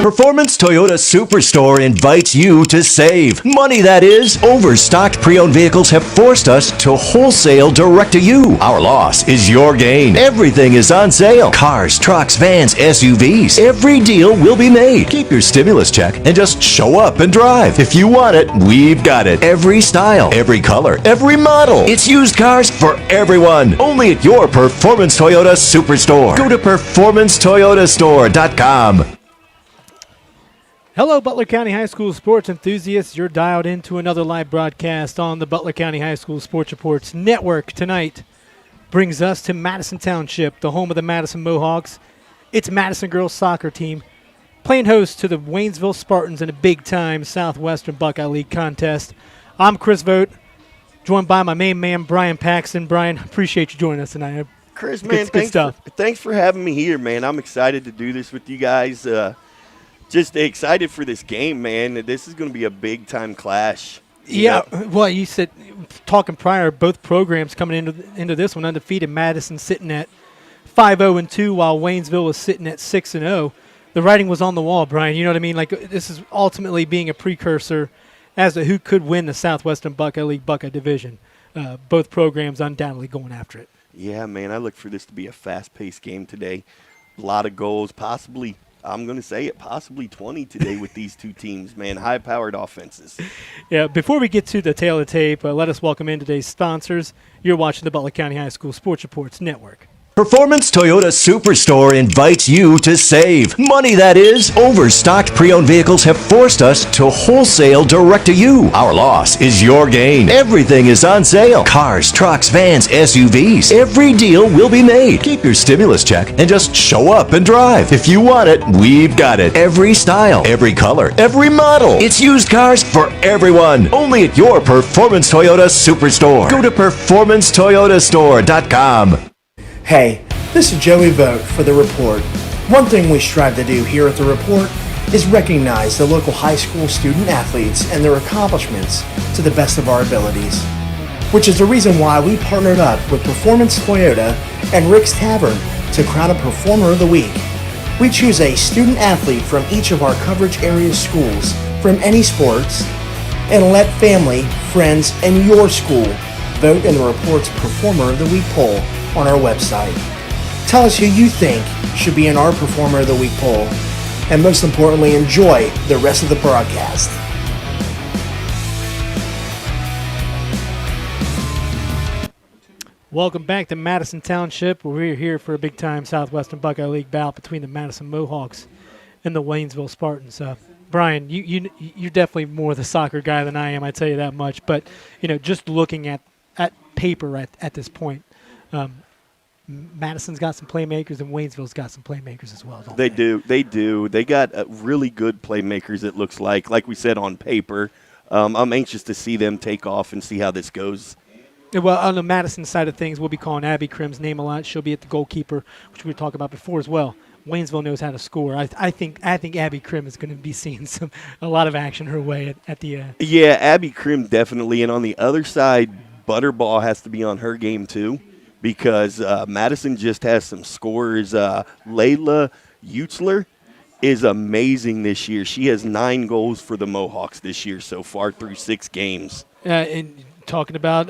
Performance Toyota Superstore invites you to save. Money, that is. Overstocked pre-owned vehicles have forced us to wholesale direct to you. Our loss is your gain. Everything is on sale. Cars, trucks, vans, SUVs. Every deal will be made. Keep your stimulus check and just show up and drive. If you want it, we've got it. Every style, every color, every model. It's used cars for everyone. Only at your Performance Toyota Superstore. Go to performancetoyotastore.com. Hello, Butler County High School sports enthusiasts. You're dialed into another live broadcast on the Butler County High School Sports Reports Network. Tonight brings us to Madison Township, the home of the Madison Mohawks. It's Madison girls soccer team playing host to the Waynesville Spartans in a big-time Southwestern Buckeye League contest. I'm Chris Vogt, joined by my main man, Brian Paxton. Brian, appreciate you joining us tonight. Chris, man, thanks for having me here, man. I'm excited to do this with you guys. Just excited for this game, man. This is going to be a big-time clash. Yeah, well, you said, talking prior, both programs coming into this one undefeated. Madison sitting at 5-0-2 while Waynesville was sitting at 6-0. The writing was on the wall, Brian. You know what I mean? Like, this is ultimately being a precursor as to who could win the Southwestern Buckeye League Buckeye Division. Both programs undoubtedly going after it. Yeah, man, I look for this to be a fast-paced game today. A lot of goals, possibly – I'm going to say it, possibly 20 today with these two teams, man. High-powered offenses. Yeah, before we get to the tail of the tape, let us welcome in today's sponsors. You're watching the Butler County High School Sports Reports Network. Performance Toyota Superstore invites you to save. Money, that is. Overstocked pre-owned vehicles have forced us to wholesale direct to you. Our loss is your gain. Everything is on sale. Cars, trucks, vans, SUVs. Every deal will be made. Keep your stimulus check and just show up and drive. If you want it, we've got it. Every style, every color, every model. It's used cars for everyone. Only at your Performance Toyota Superstore. Go to performancetoyotastore.com. Hey, this is Joey Vogt for The Report. One thing we strive to do here at The Report is recognize the local high school student athletes and their accomplishments to the best of our abilities, which is the reason why we partnered up with Performance Toyota and Rick's Tavern to crown a Performer of the Week. We choose a student athlete from each of our coverage area schools from any sports and let family, friends, and your school vote in the Report's Performer of the Week poll on our website. Tell us who you think should be in our Performer of the Week poll, and most importantly, enjoy the rest of the broadcast. Welcome back to Madison Township, where we're here for a big-time Southwestern Buckeye League bout between the Madison Mohawks and the Waynesville Spartans. Brian, you're definitely more the soccer guy than I am, I tell you that much. But, you know, just looking at paper at this point, Madison's got some playmakers and Waynesville's got some playmakers as well, don't they? They do. They got really good playmakers, it looks like we said, on paper. I'm anxious to see them take off and see how this goes. Well, on the Madison side of things, we'll be calling Abby Krim's name a lot. She'll be at the goalkeeper, which we talked about before as well. Waynesville knows how to score. I think Abby Krim is going to be seeing a lot of action her way at the Yeah, Abby Krim definitely. And on the other side, Butterball has to be on her game too, because Madison just has some scorers. Layla Utzler is amazing this year. She has 9 goals for the Mohawks this year so far through 6 games. And talking about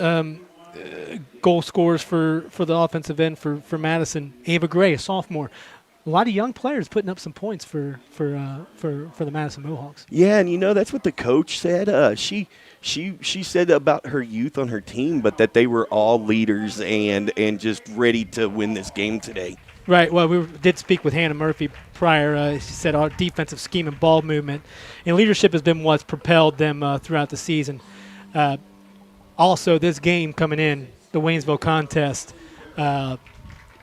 goal scorers for the offensive end for Madison, Ava Gray, a sophomore. A lot of young players putting up some points for the Madison Mohawks. Yeah, and you know that's what the coach said. She said about her youth on her team, but that they were all leaders and just ready to win this game today. Right. Well, we did speak with Hannah Murphy prior. She said our defensive scheme and ball movement and leadership has been what's propelled them throughout the season. Also, this game coming in, the Waynesville contest,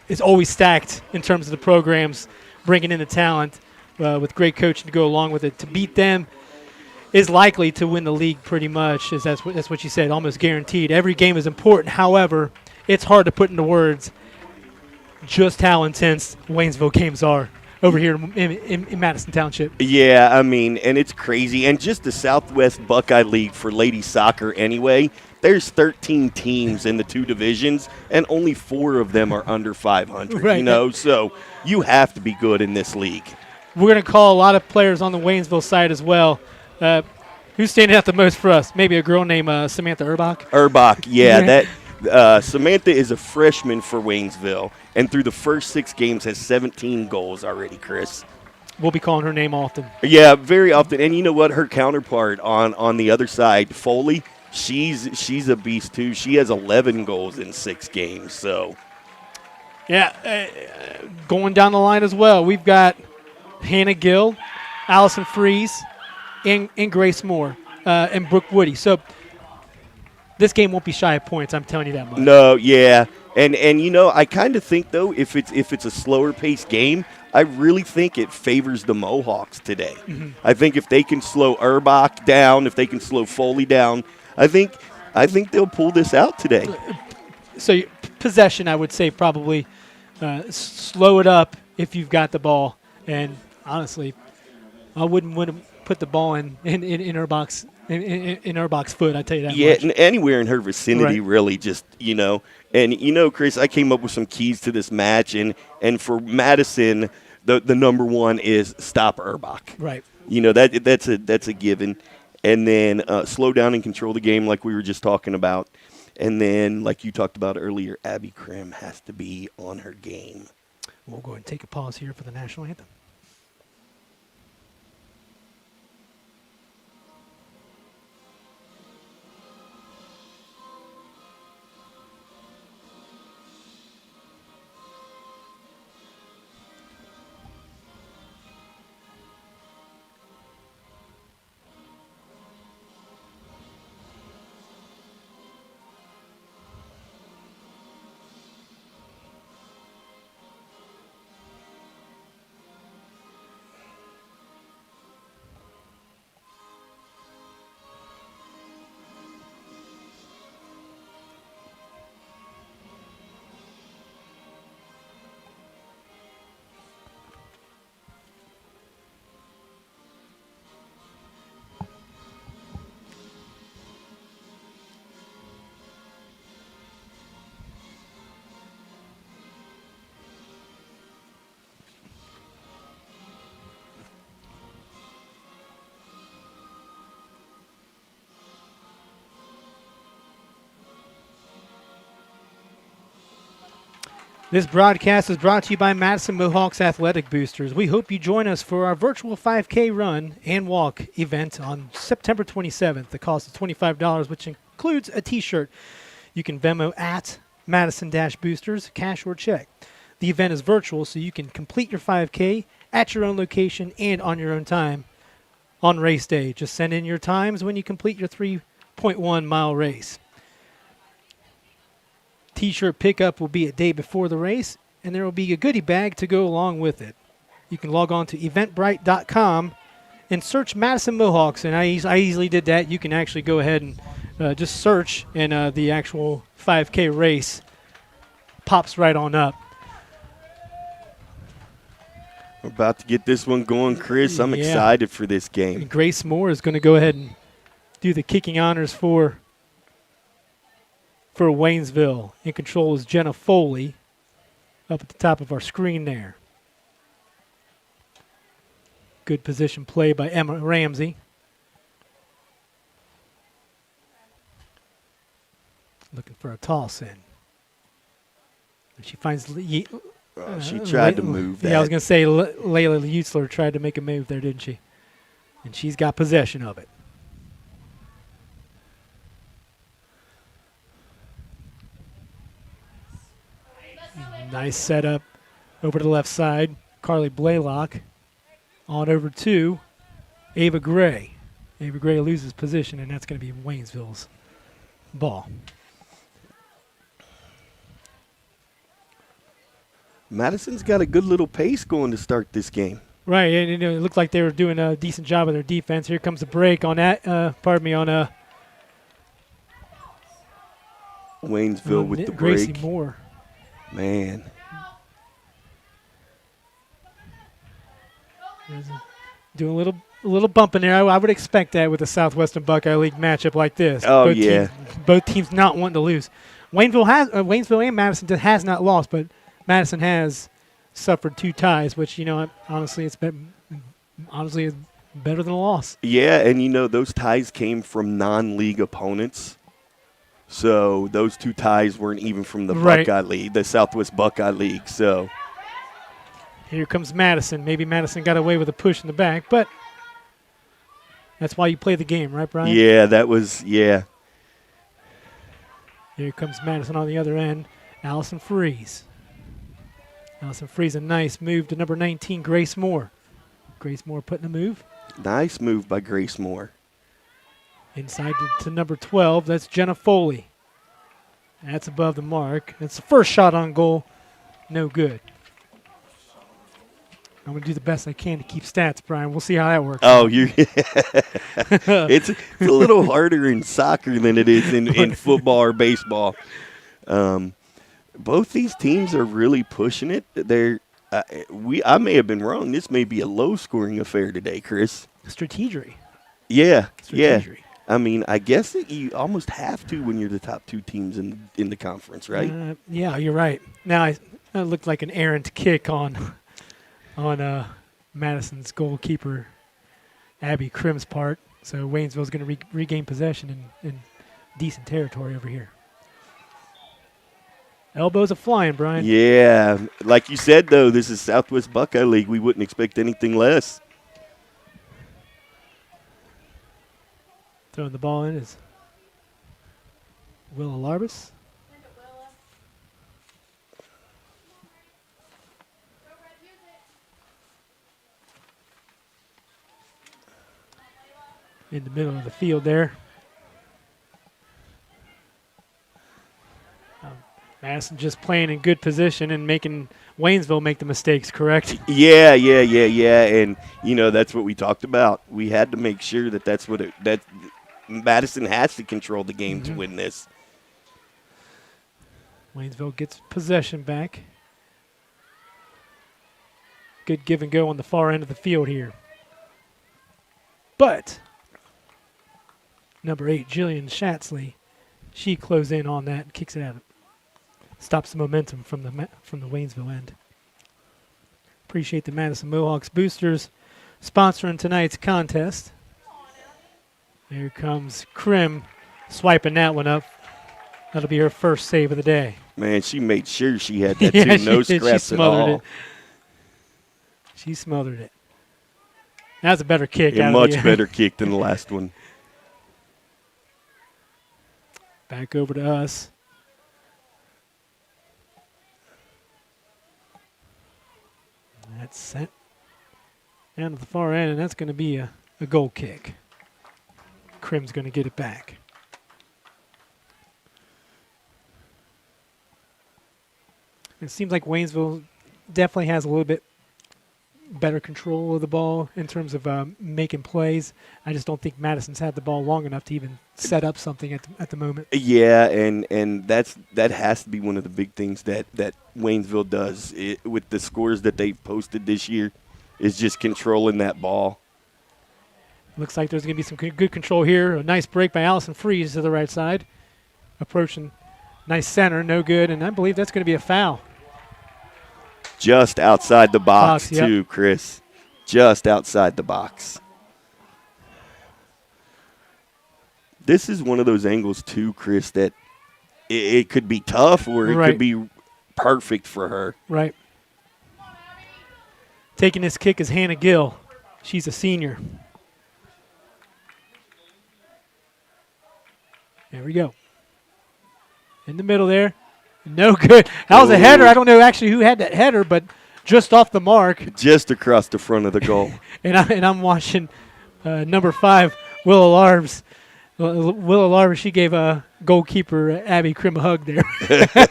is always stacked in terms of the programs bringing in the talent with great coaching to go along with it. To beat them is likely to win the league pretty much, as that's what you said, almost guaranteed. Every game is important. However, it's hard to put into words just how intense Waynesville games are over here in Madison Township. Yeah, I mean, and it's crazy. And just the Southwest Buckeye League for ladies soccer anyway, there's 13 teams in the 2 divisions, and only 4 of them are under 500, right. You know? So you have to be good in this league. we're going to call a lot of players on the Waynesville side as well. Who's standing out the most for us? Maybe a girl named Samantha Urbach? Urbach, yeah. That Samantha is a freshman for Waynesville, and through the first 6 games has 17 goals already, Chris. We'll be calling her name often. Yeah, very often. And you know what? Her counterpart on the other side, Foley, she's a beast too. She has 11 goals in 6 games. So, yeah, going down the line as well, we've got Hannah Gill, Allison Fries, and Grace Moore, and Brooke Woody. So this game won't be shy of points. I'm telling you that much. No, yeah. And you know, I kind of think though, if it's a slower paced game, I really think it favors the Mohawks today. Mm-hmm. I think if they can slow Urbach down, if they can slow Foley down, I think they'll pull this out today. So possession, I would say probably slow it up if you've got the ball. And honestly, I wouldn't put the ball in Urbach's in Urbach's foot. I tell you that. Yeah, much. Anywhere in her vicinity, right. Really, just you know. And you know, Chris, I came up with some keys to this match, and for Madison, the number one is stop Urbach. Right. You know that's a given, and then slow down and control the game like we were just talking about, and then like you talked about earlier, Abby Krim has to be on her game. We'll go ahead and take a pause here for the national anthem. This broadcast is brought to you by Madison Mohawks Athletic Boosters. We hope you join us for our virtual 5K run and walk event on September 27th. The cost is $25, which includes a T-shirt. You can Venmo at Madison-Boosters, cash or check. The event is virtual, so you can complete your 5K at your own location and on your own time on race day. Just send in your times when you complete your 3.1-mile race. T-shirt pickup will be a day before the race, and there will be a goodie bag to go along with it. You can log on to eventbrite.com and search Madison Mohawks, and I easily did that. You can actually go ahead and just search, and the actual 5K race pops right on up. We're about to get this one going, Chris. I'm excited for this game. And Grace Moore is going to go ahead and do the kicking honors for Waynesville. In control is Jenna Foley up at the top of our screen there. Good position play by Emma Ramsey. Looking for a toss in. She finds she tried to move that. Yeah, I was going to say Layla Utzler tried to make a move there, didn't she? And she's got possession of it. Nice setup over to the left side. Carly Blaylock on over to Ava Gray. Ava Gray loses position, and that's going to be Waynesville's ball. Madison's got a good little pace going to start this game. Right, and it looked like they were doing a decent job of their defense. Here comes a break on that. on Waynesville with the Gracie break. Moore. Man. Doing a little bump in there. I would expect that with a Southwestern Buckeye League matchup like this. Oh, yeah. Both teams not wanting to lose. Waynesville and Madison has not lost, but Madison has suffered 2 ties, which, honestly, it's better than a loss. Yeah, and those ties came from non-league opponents. So those 2 ties weren't even from the Right. Buckeye League, the Southwest Buckeye League. So Here comes Madison. Maybe Madison got away with a push in the back, but that's why you play the game, right, Brian? yeah, that was Here comes Madison on the other end. Allison Freeze. Allison Freeze, a nice move to number 19, Grace Moore. Grace Moore putting a move. nice move by Grace Moore. Inside to number 12, that's Jenna Foley. That's above the mark. It's the first shot on goal. No good. I'm going to do the best I can to keep stats, Brian. We'll see how that works. Oh, it's a little harder in soccer than it is in football or baseball. Both these teams are really pushing it. I may have been wrong. This may be a low-scoring affair today, Chris. Strategery. Yeah. Strategery. I mean, I guess that you almost have to when you're the top 2 teams in the conference, right? Yeah, you're right. Now, it looked like an errant kick on Madison's goalkeeper, Abby Krim's part. So Waynesville's going to regain possession in decent territory over here. Elbows are flying, Brian. Yeah. Like you said, though, this is Southwest Buckeye League. We wouldn't expect anything less. Throwing the ball in is Willa Larbus. In the middle of the field there. Madison just playing in good position and making Waynesville make the mistakes, correct? Yeah. And, that's what we talked about. We had to make sure that Madison has to control the game to win this. Waynesville gets possession back. Good give and go on the far end of the field here. But number 8, Jillian Shatsley, she closed in on that and kicks it out. Stops the momentum from the Waynesville end. Appreciate the Madison Mohawks boosters sponsoring tonight's contest. Here comes Krim swiping that one up. That'll be her first save of the day. Man, she made sure she had that too. No scraps at all. She smothered it. That's a better kick. A much better kick than the last one. Back over to us. That's sent down to the far end, and that's going to be a goal kick. Krim's going to get it back. It seems like Waynesville definitely has a little bit better control of the ball in terms of making plays. I just don't think Madison's had the ball long enough to even set up something at the moment. Yeah, and that has to be one of the big things that Waynesville does with the scores that they've posted this year is just controlling that ball. Looks like there's going to be some good control here. A nice break by Allison Freeze to the right side. Approaching. Nice center, no good, and I believe that's going to be a foul. Just outside the box, yep. too, Chris. Just outside the box. This is one of those angles, too, Chris, that it could be tough or it could be perfect for her. Right. Taking this kick is Hannah Gill. She's a senior. There we go. In the middle there. No good. That was a header. I don't know actually who had that header, but just off the mark. Just across the front of the goal. and I'm watching number 5, Willa Larbs. Willa Larbs, she gave a goalkeeper Abby Krim a hug there.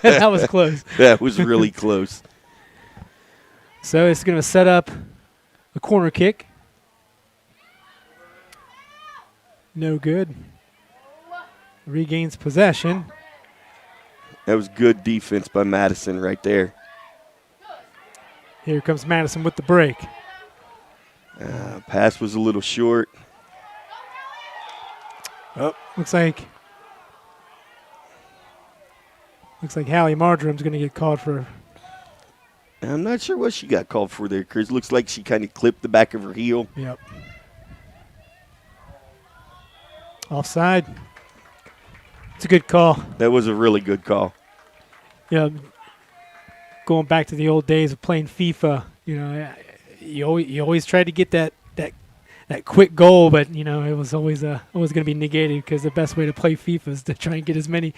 That was close. That was really close. So it's going to set up a corner kick. No good. Regains possession. That was good defense by Madison right there. Here comes Madison with the break. Pass was a little short. Oh, looks like Hallie Marjorum's going to get called for I'm not sure what she got called for there, Chris. Looks like she kind of clipped the back of her heel. Yep. Offside. It's a good call. That was a really good call. Yeah. Going back to the old days of playing FIFA, you always tried to get that quick goal, but it was always going to be negated because the best way to play FIFA is to try and get as many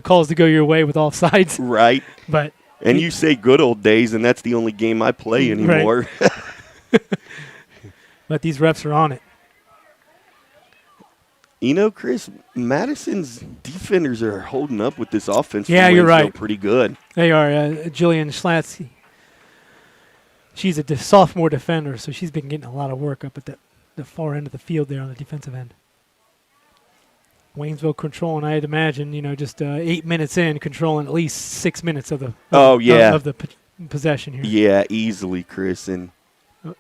calls to go your way with offsides. Right. And you say good old days, and that's the only game I play anymore. Right. But these refs are on it. Chris, Madison's defenders are holding up with this offense. Yeah, from you're Waynesville right. Pretty good. They are. Jillian Schlatzky. She's a sophomore defender, so she's been getting a lot of work up at the far end of the field there on the defensive end. Waynesville controlling, I'd imagine, just 8 minutes in, controlling at least 6 minutes of the possession here. Yeah, easily, Chris. And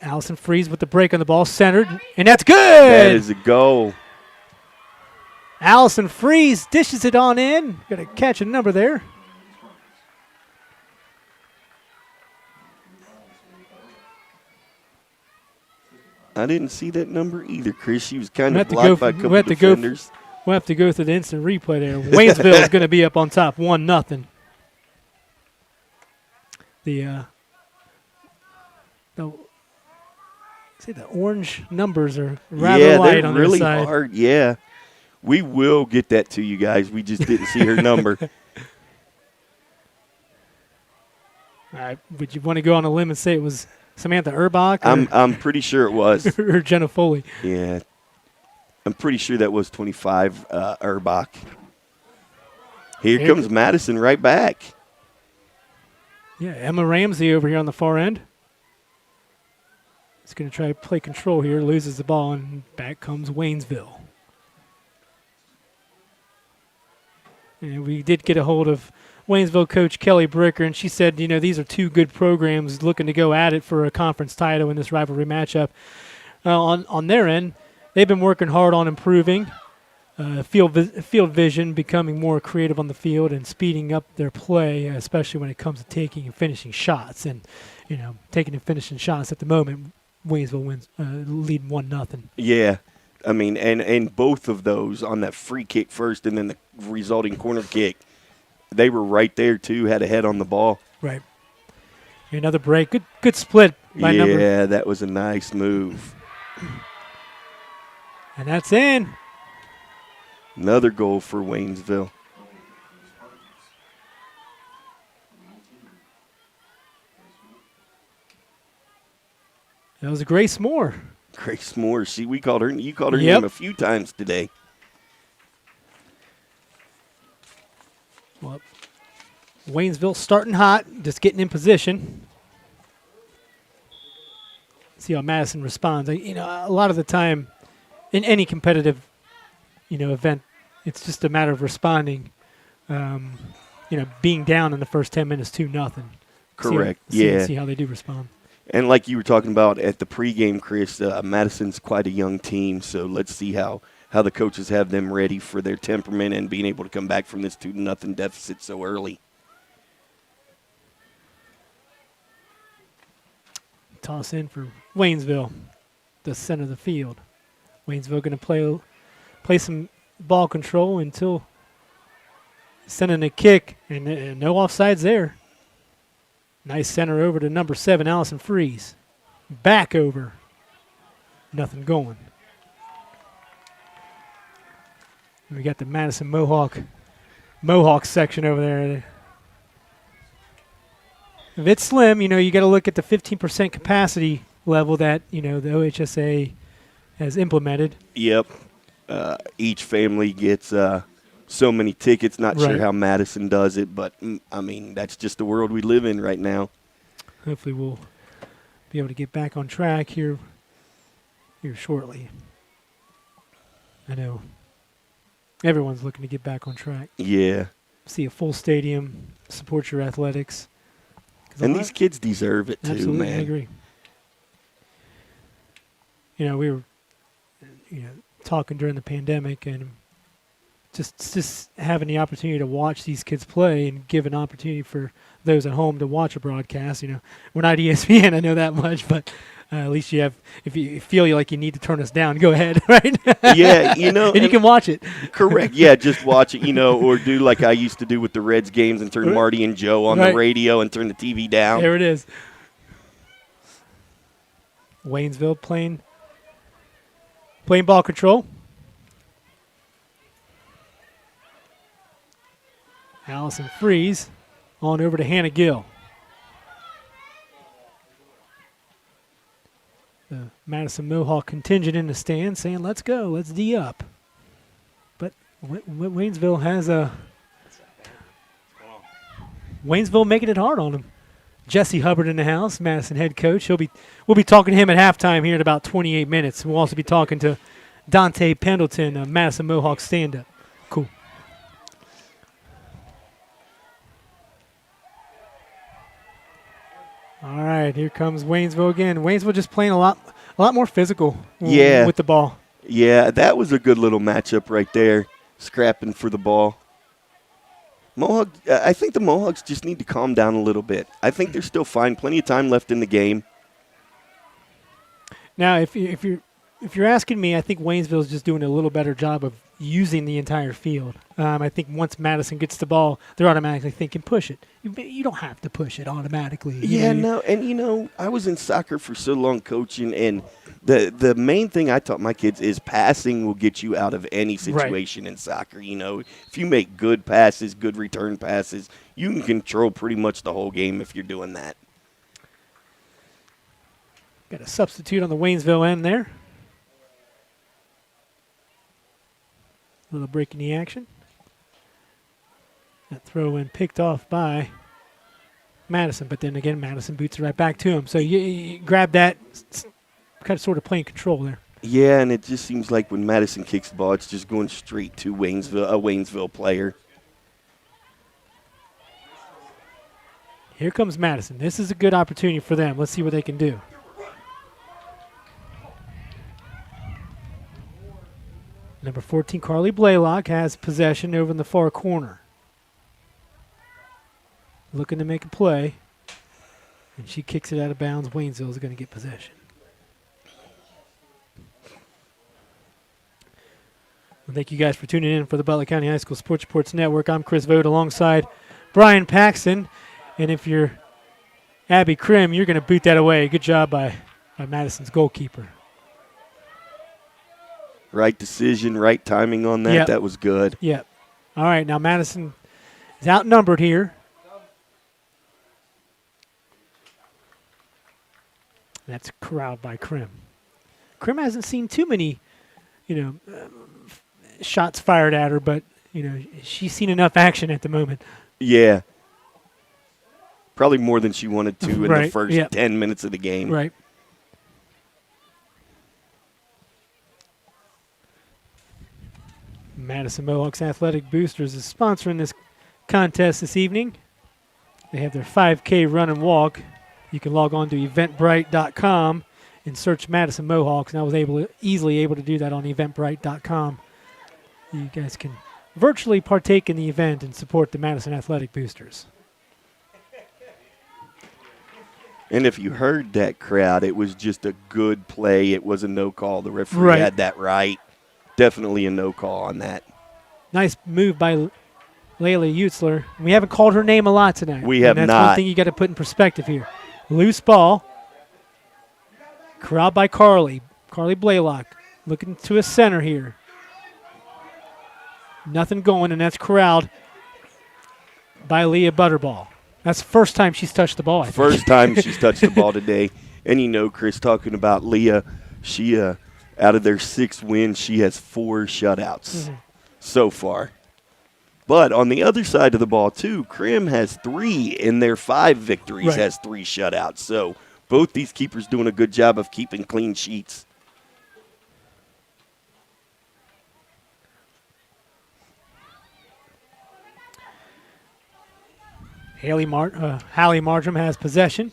Allison Freeze with the break on the ball, centered, and that's good. That is a goal. Allison Freeze dishes it on in. Got to catch a number there. I didn't see that number either, Chris. She was kind of blocked by a couple of defenders. We'll have to go through the instant replay there. Waynesville is going to be up on top, 1-0. The orange numbers are rather light on really their side. Hard. Yeah, we will get that to you guys. We just didn't see her number. All right, would you want to go on a limb and say it was Samantha Erbach? I'm pretty sure it was. Or Jenna Foley. Yeah. I'm pretty sure that was 25 Erbach. Here comes Madison right back. Yeah, Emma Ramsey over here on the far end. He's going to try to play control here, loses the ball, and back comes Waynesville. And we did get a hold of Waynesville coach Kelly Bricker, and she said, these are two good programs looking to go at it for a conference title in this rivalry matchup. On their end, they've been working hard on improving field vision, becoming more creative on the field, and speeding up their play, especially when it comes to taking and finishing shots. And, taking and finishing shots at the moment, Waynesville wins, lead 1-0. Yeah. I mean, and both of those on that free kick first and then the resulting corner kick, they were right there, too, had a head on the ball. Right. Another break. Good split by number. Yeah, that was a nice move. And that's in. Another goal for Waynesville. That was Grace Moore. Grace Moore. See, you called her name a few times today. Well, Waynesville starting hot, just getting in position. See how Madison responds. A lot of the time in any competitive, event, it's just a matter of responding. Being down in the first 10 minutes 2-0. Correct. See how they do respond. And like you were talking about at the pregame, Chris, Madison's quite a young team, so let's see how the coaches have them ready for their temperament and being able to come back from this 2-0 deficit so early. Toss in for Waynesville, the center of the field. Waynesville going to play some ball control until sending a kick, and no offsides there. Nice center over to number 7, Allison Freeze. Back over. Nothing going. We got the Madison Mohawk section over there. If it's slim, you got to look at the 15% capacity level that, the OHSA has implemented. Yep. Each family gets so many tickets. Not sure how Madison does it, but, that's just the world we live in right now. Hopefully we'll be able to get back on track here shortly. I know everyone's looking to get back on track. Yeah. See a full stadium, support your athletics. And these kids deserve it too, absolutely, man. I agree. We were talking during the pandemic, and just having the opportunity to watch these kids play and give an opportunity for those at home to watch a broadcast. We're not ESPN, I know that much, but at least you have. If you feel like you need to turn us down, go ahead, right? Yeah, and you can watch it. Correct. Yeah, just watch it, or do like I used to do with the Reds games and turn Marty and Joe on the radio and turn the TV down. There it is. Waynesville playing ball control. Allison Freeze on over to Hannah Gill. The Madison Mohawk contingent in the stand saying, let's go, let's D up. But Waynesville has Waynesville making it hard on them. Jesse Hubbard in the house, Madison head coach. We'll be talking to him at halftime here in about 28 minutes. We'll also be talking to Dante Pendleton, a Madison Mohawk stand-up. Cool. All right, here comes Waynesville again. Waynesville just playing a lot more physical with the ball. Yeah, that was a good little matchup right there, scrapping for the ball. I think the Mohawks just need to calm down a little bit. I think they're still fine. Plenty of time left in the game. Now, if you're asking me, I think Waynesville is just doing a little better job of using the entire field. I think once Madison gets the ball, they're automatically thinking, push it. You don't have to push it automatically. I was in soccer for so long coaching, and the main thing I taught my kids is passing will get you out of any situation in soccer. If you make good passes, good return passes, you can control pretty much the whole game if you're doing that. Got a substitute on the Waynesville end there. A little break in the action. That throw in picked off by Madison, but then again, Madison boots it right back to him. So you grab that, kind of sort of playing control there. Yeah, and it just seems like when Madison kicks the ball, it's just going straight to a Waynesville player. Here comes Madison. This is a good opportunity for them. Let's see what they can do. Number 14, Carly Blaylock, has possession over in the far corner. Looking to make a play. And she kicks it out of bounds. Waynesville is going to get possession. Well, thank you guys for tuning in for the Butler County High School Sports Reports Network. I'm Chris Vogt alongside Brian Paxton. And if you're Abby Krim, you're going to boot that away. Good job by Madison's goalkeeper. Right decision, right timing on that. Yep. That was good. Yep. All right, now Madison is outnumbered here. That's corralled by Krim. Krim hasn't seen too many, shots fired at her, but, she's seen enough action at the moment. Yeah. Probably more than she wanted to in the first 10 minutes of the game. Right. Madison Mohawks Athletic Boosters is sponsoring this contest this evening. They have their 5K run and walk. You can log on to eventbrite.com and search Madison Mohawks, and I was easily able to do that on eventbrite.com. You guys can virtually partake in the event and support the Madison Athletic Boosters. And if you heard that crowd, it was just a good play. It was a no call. The referee had that right. Definitely a no call on that. Nice move by Layla Utzler. We haven't called her name a lot tonight. We have not. That's one thing you got to put in perspective here. Loose ball. Corralled by Carly. Carly Blaylock looking to a center here. Nothing going, and that's corralled by Leah Butterball. That's the first time she's touched the ball, I think. First time she's touched the ball today. And Chris, talking about Leah, she out of their 6 wins, she has 4 shutouts so far. But on the other side of the ball, too, Krim has 3 in their 5 victories, has 3 shutouts. So both these keepers doing a good job of keeping clean sheets. Hallie Marjoram has possession.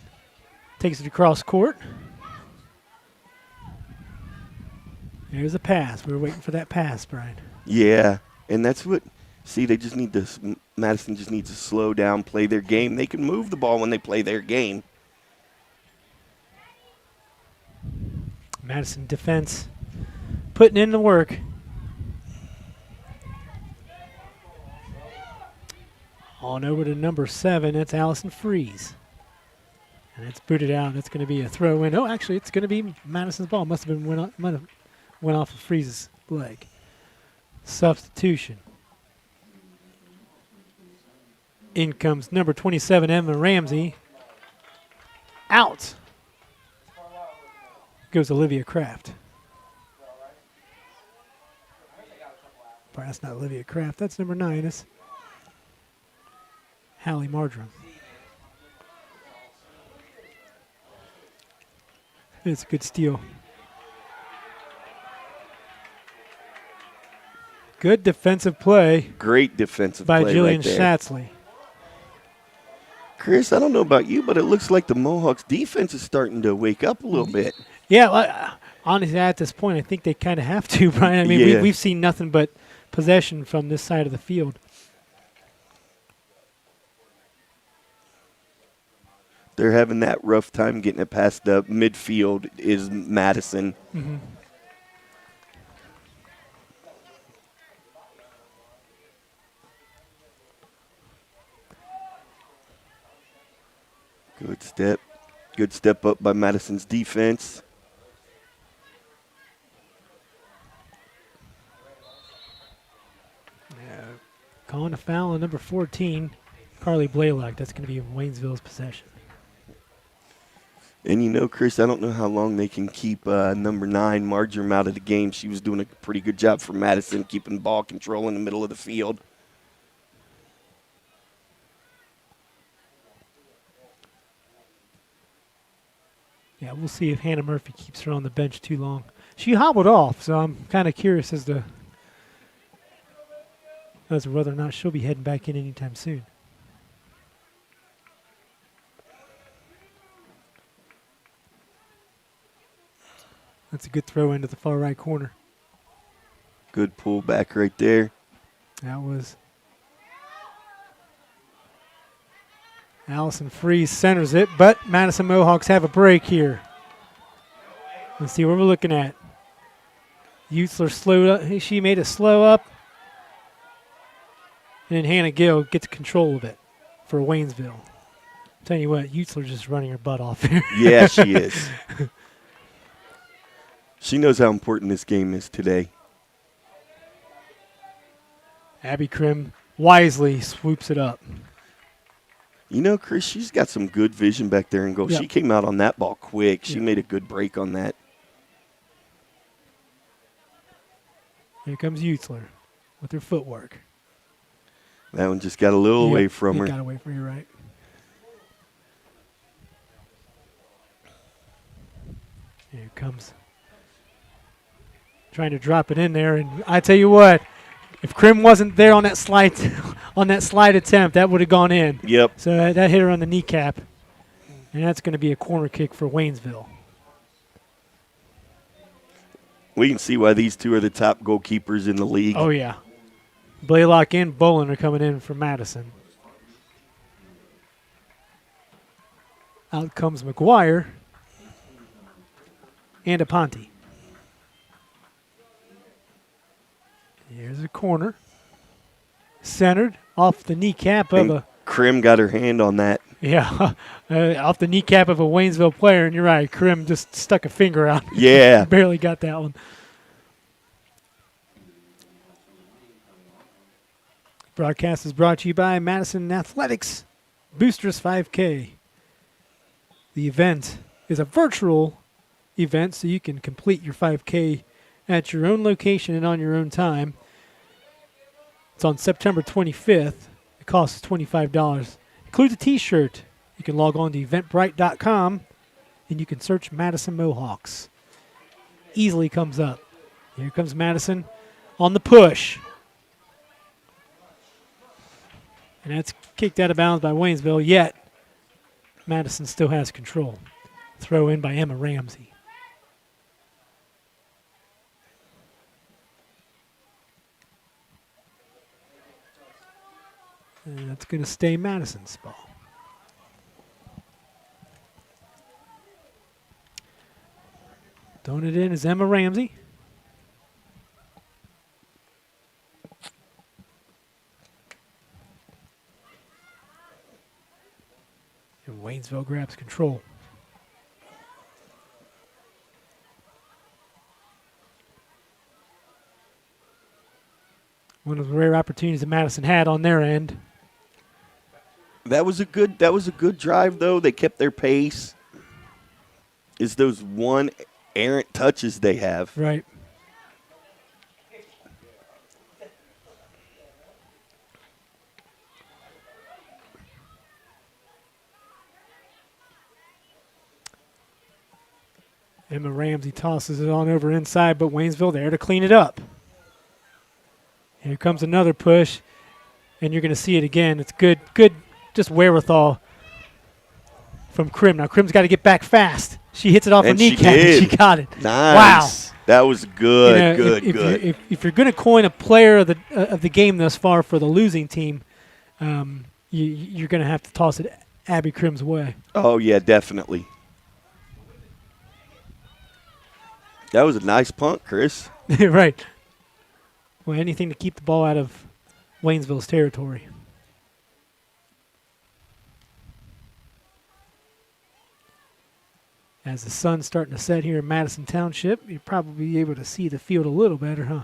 Takes it across court. There's a pass. We were waiting for that pass, Brian. Yeah. And that's what, see, they just need to, Madison just needs to slow down, play their game. They can move the ball when they play their game. Madison defense putting in the work. On over to number 7, that's Allison Freeze. And it's booted out. It's going to be a throw in. Oh, actually, it's going to be Madison's ball. Might have went off of Freeze's leg. Substitution. In comes number 27, Emma Ramsey. Out goes Olivia Kraft. That's not Olivia Kraft. That's number 9. It's Hallie Marjoram. It's a good steal. Good defensive play. Great defensive by play Jillian right there. Schatzley. Chris, I don't know about you, but it looks like the Mohawks defense is starting to wake up a little bit. Yeah, honestly, at this point, I think they kind of have to, Brian. I mean, Yeah. we've seen nothing but possession from this side of the field. They're having that rough time getting it past the midfield is Madison. Mm-hmm. Good step. Good step up by Madison's defense. Calling a foul on number 14, Carly Blaylock. That's going to be Waynesville's possession. And you know, Chris, I don't know how long they can keep number 9, Marjoram, out of the game. She was doing a pretty good job for Madison, keeping ball control in the middle of the field. Yeah, we'll see if Hannah Murphy keeps her on the bench too long. She hobbled off, so I'm kind of curious as to whether or not she'll be heading back in anytime soon. That's a good throw into the far right corner. Good pull back right there. That was Allison Freeze centers it, but Madison Mohawks have a break here. Let's see what we're looking at. Utzler slowed up. She made it slow up. And then Hannah Gill gets control of it for Waynesville. I'm telling you what, Utzler's just running her butt off here. Yeah, she is. She knows how important this game is today. Abby Krim wisely swoops it up. You know, Chris, she's got some good vision back there in goal. Yep. She came out on that ball quick. She Yep. made a good break on that. Here comes Utzler with her footwork. That one just got a little away from It her. got away from you, right? Here comes. Trying to drop it in there, and I tell you what, if Krim wasn't there on that slide, attempt, that would have gone in. Yep. So that hit her on the kneecap, and that's going to be a corner kick for Waynesville. We can see why these two are the top goalkeepers in the league. Oh yeah, Blaylock and Bolin are coming in for Madison. Out comes McGuire and Aponte. Here's a corner. Centered off the kneecap of And Krim got her hand on that. off the kneecap of a Waynesville player, and you're right, Krim just stuck a finger out. Yeah. Barely got that one. Broadcast is brought to you by Madison Athletics Boosters 5K. The event is a virtual event, so you can complete your 5K at your own location and on your own time. It's on September 25th. It costs $25. Includes a t-shirt. You can log on to eventbrite.com and you can search Madison Mohawks. Easily comes up. Here comes Madison on the push. And that's kicked out of bounds by Waynesville, yet Madison still has control. Throw in by Emma Ramsey. And that's going to stay Madison's ball. Throwing it in is Emma Ramsey. And Waynesville grabs control. One of the rare opportunities that Madison had on their end. That was a good drive though. They kept their pace. It's those one errant touches they have. Right. Emma Ramsey tosses it on over inside, but Waynesville there to clean it up. Here comes another push, and you're going to see it again. It's good just wherewithal from Krim. Now, Krim's got to get back fast. She hits it off her kneecap, and she got it. Nice. Wow. That was good, good. If you're going to coin a player of the game thus far for the losing team, you're going to have to toss it Abby Krim's way. Oh, yeah, definitely. That was a nice punt, Chris. Right. Well, anything to keep the ball out of Waynesville's territory. As the sun's starting to set here in Madison Township, you'll probably be able to see the field a little better, huh?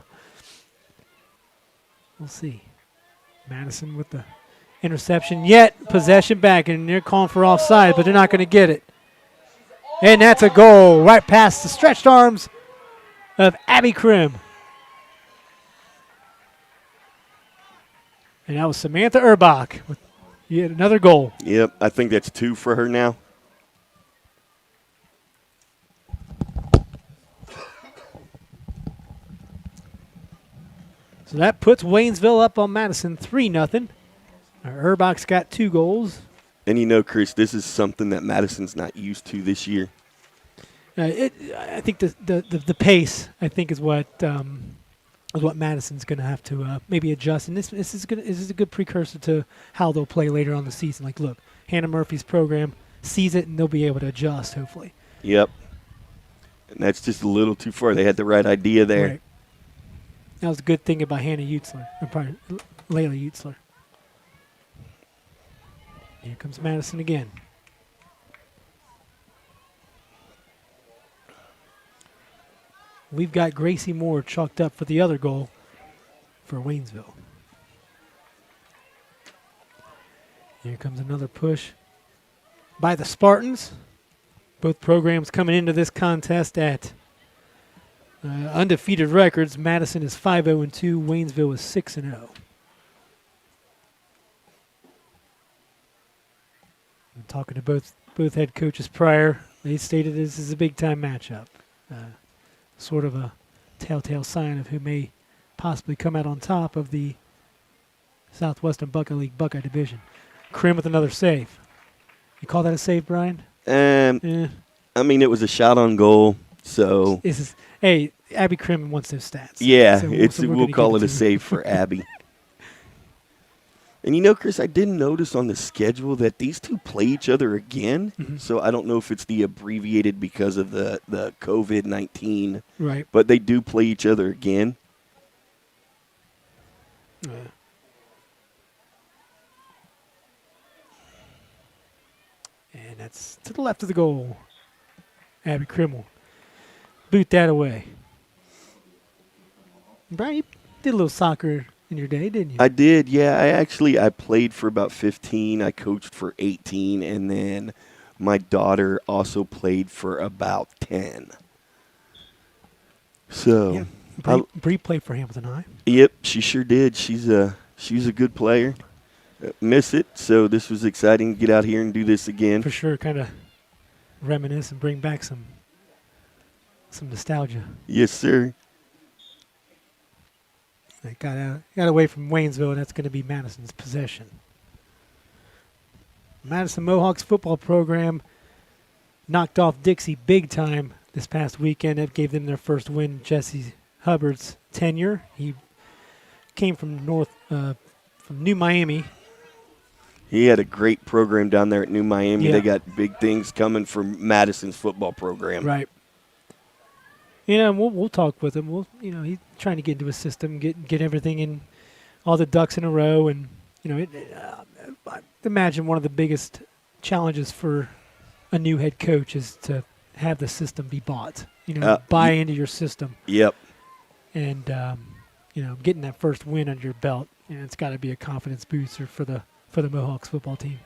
We'll see. Madison with the interception, yet possession back, and they're calling for offside, but they're not going to get it. And that's a goal right past the stretched arms of Abby Krim. And that was Samantha Erbach with yet another goal. Yep, I think that's 2 for her now. So that puts Waynesville up on Madison 3-0. Erbach's got 2 goals. And you know, Chris, this is something that Madison's not used to this year. I think the pace, I think, is what Madison's going to have to maybe adjust. And this is a good precursor to how they'll play later on in the season. Like, look, Hannah Murphy's program sees it, and they'll be able to adjust, hopefully. Yep. And that's just a little too far. They had the right idea there. Right. That was a good thing about Hannah Utzler, or probably Layla Utzler. Here comes Madison again. We've got Gracie Moore chalked up for the other goal for Waynesville. Here comes another push by the Spartans. Both programs coming into this contest at undefeated records. Madison is 5-0-2. Waynesville is 6-0. I'm talking to both head coaches prior. They stated this is a big-time matchup. Sort of a telltale sign of who may possibly come out on top of the Southwestern Buckeye League Buckeye Division. Krim with another save. You call that a save, Brian? I mean, it was a shot on goal, so. Hey, Abby Krim wants those stats. Yeah, so we'll call it a save for Abby. And you know, Chris, I didn't notice on the schedule that these two play each other again. Mm-hmm. So I don't know if it's the abbreviated because of the COVID-19. Right. But they do play each other again. And that's to the left of the goal. Abby Krim will boot that away. Brian, you did a little soccer in your day, didn't you? I did, yeah. I played for about 15. I coached for 18, and then my daughter also played for about 10. So, yeah, Bree played for Hamilton High. Yep, she sure did. She's a good player. Miss it, so this was exciting to get out here and do this again. For sure, kind of reminisce and bring back some nostalgia. Yes, sir. They got away from Waynesville, and that's going to be Madison's possession. Madison Mohawks football program knocked off Dixie big time this past weekend. That gave them their first win. Jesse Hubbard's tenure. He came from New Miami He had a great program down there at New Miami. Yeah. They got big things coming from Madison's football program. Right. We'll talk with him. He's trying to get into his system, get everything in, all the ducks in a row, and I imagine one of the biggest challenges for a new head coach is to have the system be bought. Buy into your system. Yep. And getting that first win under your belt, it's got to be a confidence booster for the Mohawks football team.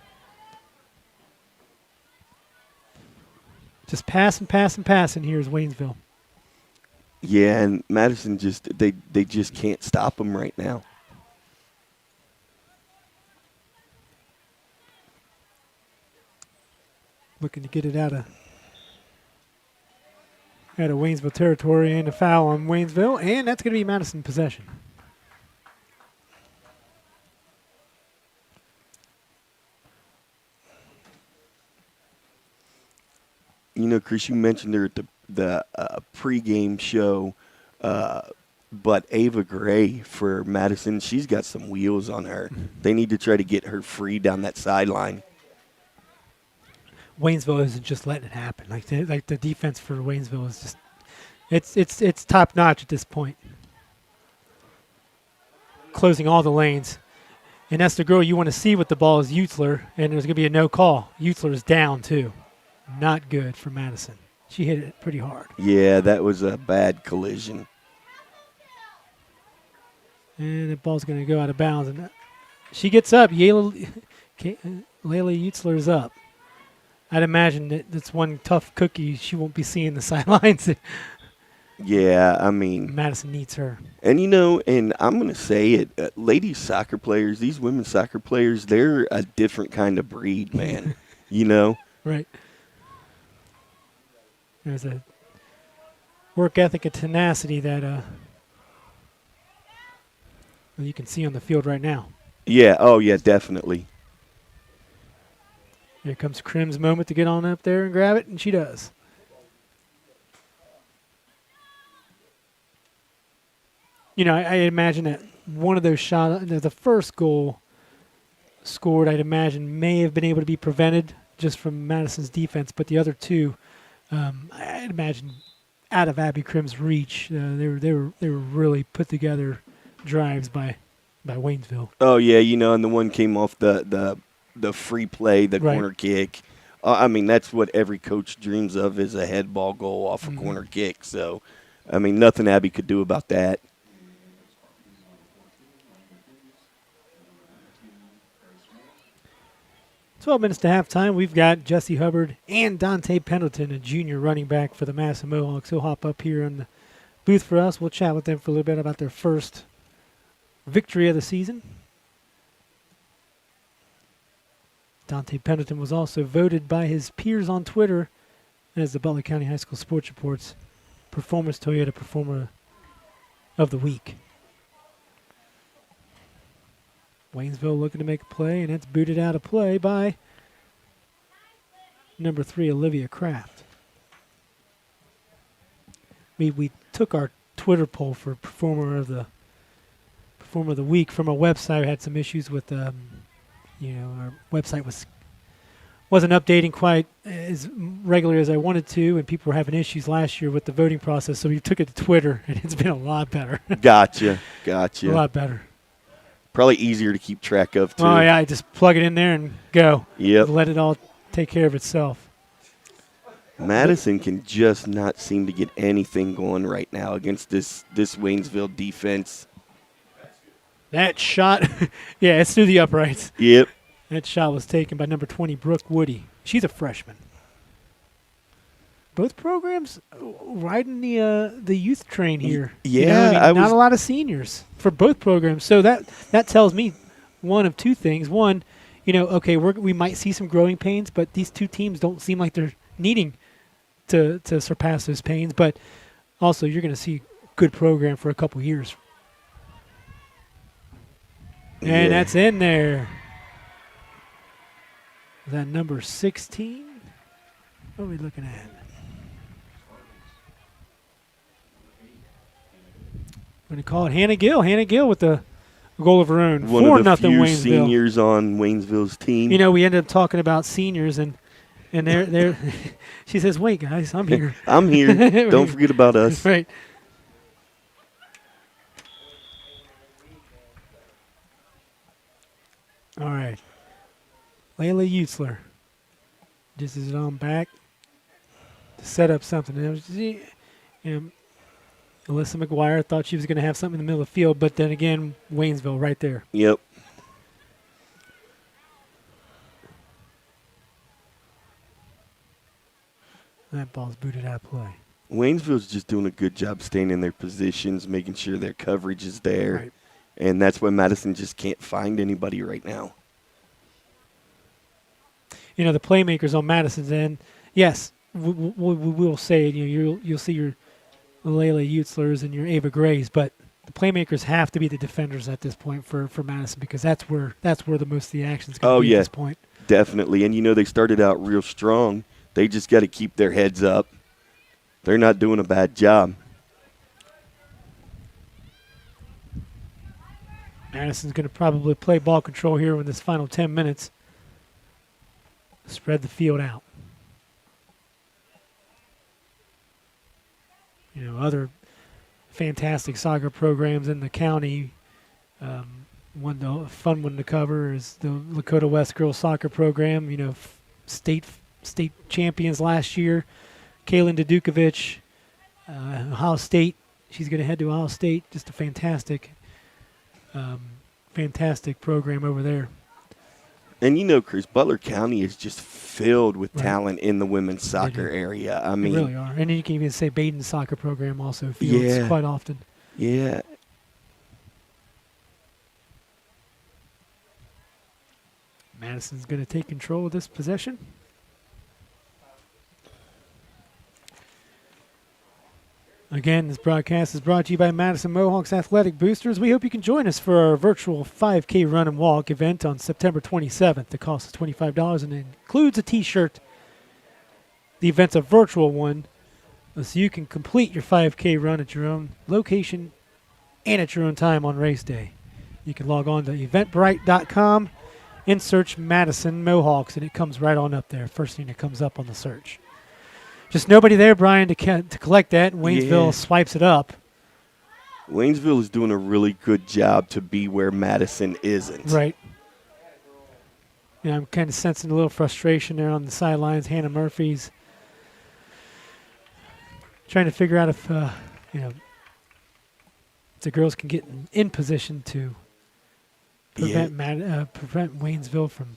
Just passing. Here's Waynesville. Yeah, and Madison they just can't stop them right now. Looking to get it out of Waynesville territory, and a foul on Waynesville, and that's going to be Madison possession. Chris, you mentioned her at the pregame show, but Ava Gray for Madison, she's got some wheels on her. They need to try to get her free down that sideline. Waynesville isn't just letting it happen. Like the defense for Waynesville is just, it's top notch at this point. Closing all the lanes, and that's the girl you want to see with the ball is Utzler, and there's going to be a no call. Utzler is down too. Not good for Madison. She hit it pretty hard. Yeah, that was a bad collision. And the ball's going to go out of bounds. And she gets up. Layla Utzler's up. I'd imagine that's one tough cookie she won't be seeing the sidelines. Yeah, I mean. Madison needs her. And, and I'm going to say it, ladies soccer players, these women's soccer players, they're a different kind of breed, man. Right. There's a work ethic and tenacity that you can see on the field right now. Yeah, oh yeah, definitely. Here comes Krim's moment to get on up there and grab it, and she does. I imagine that one of those shots, the first goal scored, I'd imagine may have been able to be prevented just from Madison's defense, but the other two, I'd imagine out of Abby Krim's reach. They were really put together drives by Waynesville. Oh yeah, and the one came off the free play, the right. corner kick. I mean, that's what every coach dreams of is a head ball goal off a corner kick. So, I mean, nothing Abby could do about that. "12 minutes to halftime. We've got Jesse Hubbard and Dante Pendleton, a junior running back for the Madison Mohawks. He'll hop up here in the booth for us. We'll chat with them for a little bit about their first victory of the season. Dante Pendleton was also voted by his peers on Twitter as the Butler County High School Sports Report's Performance Toyota Performer of the Week. Waynesville looking to make a play, and it's booted out of play by number 3, Olivia Kraft. We took our Twitter poll for Performer of the Week from our website. We had some issues with, our website wasn't updating quite as regularly as I wanted to, and people were having issues last year with the voting process, so we took it to Twitter, and it's been a lot better. Gotcha. A lot better. Probably easier to keep track of, too. Oh, yeah, I just plug it in there and go. Yep. Let it all take care of itself. Madison can just not seem to get anything going right now against this Waynesville defense. That shot, yeah, it's through the uprights. Yep. That shot was taken by number 20, Brooke Woody. She's a freshman. Both programs riding the youth train here. Yeah. Not a lot of seniors for both programs. So that tells me one of two things. One, we might see some growing pains, but these two teams don't seem like they're needing to surpass those pains. But also, you're going to see a good program for a couple years. And that's in there. Is that number 16? What are we looking at? I'm going to call it Hannah Gill. Hannah Gill with the a goal of her own. One 4-0 of the few Waynesville. seniors on Waynesville's team. You know, we ended up talking about seniors, and they're she says, "Wait, guys, I'm here." I'm here. Don't forget about us. Right. All right. Layla Utzler. Just is it on back to set up something. And Alyssa McGuire thought she was going to have something in the middle of the field, but then again, Waynesville right there. Yep. That ball's booted out of play. Waynesville's just doing a good job staying in their positions, making sure their coverage is there. Right. And that's why Madison just can't find anybody right now. You know, the playmakers on Madison's end, yes, we will say, you know, you'll see your Layla Utzlers and your Ava Grays, but the playmakers have to be the defenders at this point for Madison, because that's where the most of the action's going to be at this point. Definitely. And, you know, they started out real strong. They just got to keep their heads up. They're not doing a bad job. Madison's going to probably play ball control here in this final 10 minutes. Spread the field out. You know, other fantastic soccer programs in the county. One the fun one to cover is the Lakota West girls soccer program. You know, state champions last year. Kaylin Dudukovic, Ohio State. She's going to head to Ohio State. Just a fantastic program over there. And, you know, Chris, Butler County is just filled with talent in the women's soccer area. I mean, they really are. And you can even say Baden's soccer program also fields quite often. Yeah. Madison's going to take control of this possession. Again, this broadcast is brought to you by Madison Mohawks Athletic Boosters. We hope you can join us for our virtual 5K run and walk event on September 27th. The cost is $25 and it includes a T-shirt. The event's a virtual one, so you can complete your 5K run at your own location and at your own time on race day. You can log on to eventbrite.com and search Madison Mohawks, and it comes right on up there. First thing that comes up on the search. Just nobody there, Brian, to collect that. Waynesville swipes it up. Waynesville is doing a really good job to be where Madison isn't. Right. Yeah, I'm kind of sensing a little frustration there on the sidelines. Hannah Murphy's trying to figure out if, if the girls can get in position to prevent prevent Waynesville from,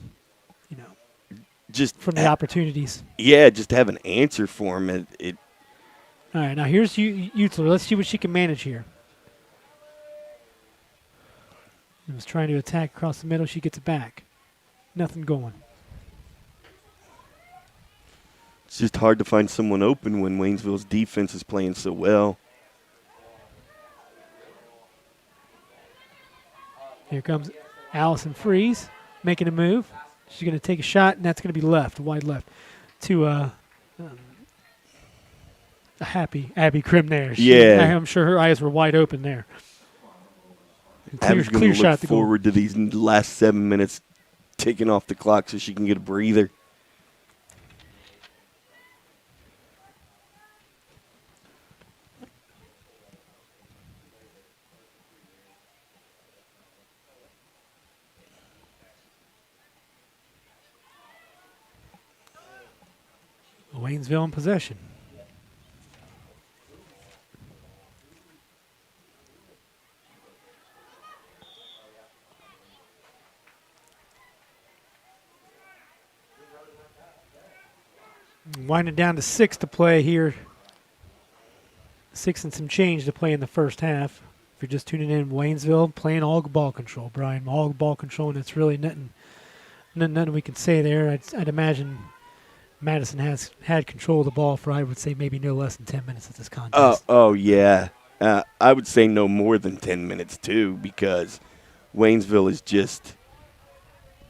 from the opportunities. Yeah, just have an answer for him. All right, now here's Utzler. Let's see what she can manage here. He was trying to attack across the middle. She gets it back. Nothing going. It's just hard to find someone open when Waynesville's defense is playing so well. Here comes Allison Freeze making a move. She's going to take a shot, and that's going to be left, wide left, to a happy Abby Krim there. I'm sure her eyes were wide open there. Abby's going to look forward to these last 7 minutes ticking off the clock so she can get a breather. Waynesville in possession. Winding down to 6 to play here. 6 and some change to play in the first half. If you're just tuning in, Waynesville playing all ball control, Brian. All ball control, and it's really nothing we can say there. I'd imagine Madison has had control of the ball for, I would say, maybe no less than 10 minutes at this contest. Oh yeah. I would say no more than 10 minutes, too, because Waynesville is just,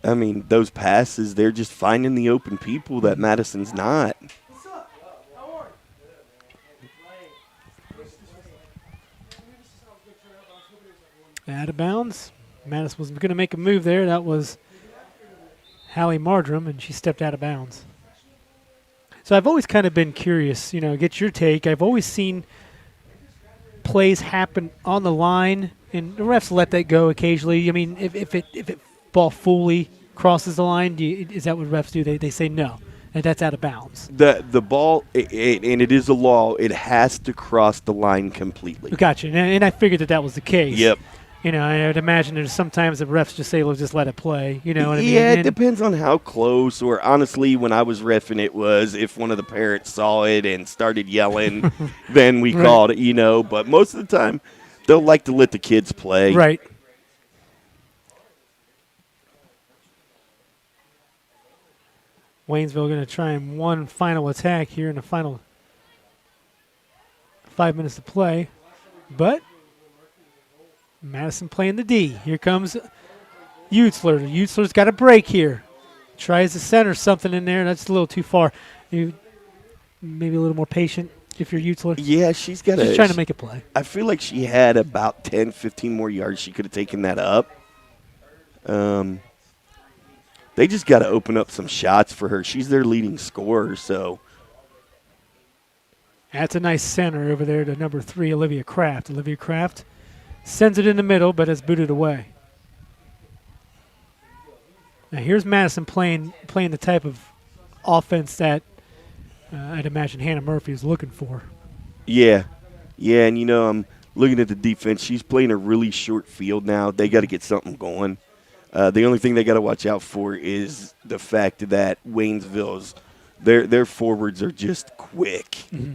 those passes, they're just finding the open people that Madison's not. Out of bounds. Madison was going to make a move there. That was Hallie Mardrum, and she stepped out of bounds. So I've always kind of been curious, get your take. I've always seen plays happen on the line, and the refs let that go occasionally. I mean, if it ball fully crosses the line, is that what refs do? They say no, and that's out of bounds. The ball, and it is a law, it has to cross the line completely. Gotcha, and I figured that was the case. Yep. I would imagine there's sometimes the refs just say, "Well, just let it play." You know what I mean? Yeah, it depends on how close. Or honestly, when I was reffing, it was if one of the parents saw it and started yelling, then we called it. But most of the time, they'll like to let the kids play. Right. Waynesville going to try and one final attack here in the final 5 minutes to play, but Madison playing the D. Here comes Utzler. Utzler's got a break here. Tries to center something in there. That's a little too far. You maybe a little more patient if you're Utzler. Yeah, she's got She's trying to make a play. I feel like she had about 10, 15 more yards. She could have taken that up. They just got to open up some shots for her. She's their leading scorer, so. That's a nice center over there to number 3, Olivia Kraft. Olivia Kraft sends it in the middle, but it's booted away. Now here's Madison playing the type of offense that I'd imagine Hannah Murphy is looking for. Yeah, and I'm looking at the defense. She's playing a really short field now. They got to get something going. The only thing they got to watch out for is the fact that Waynesville's their forwards are just quick. Mm-hmm.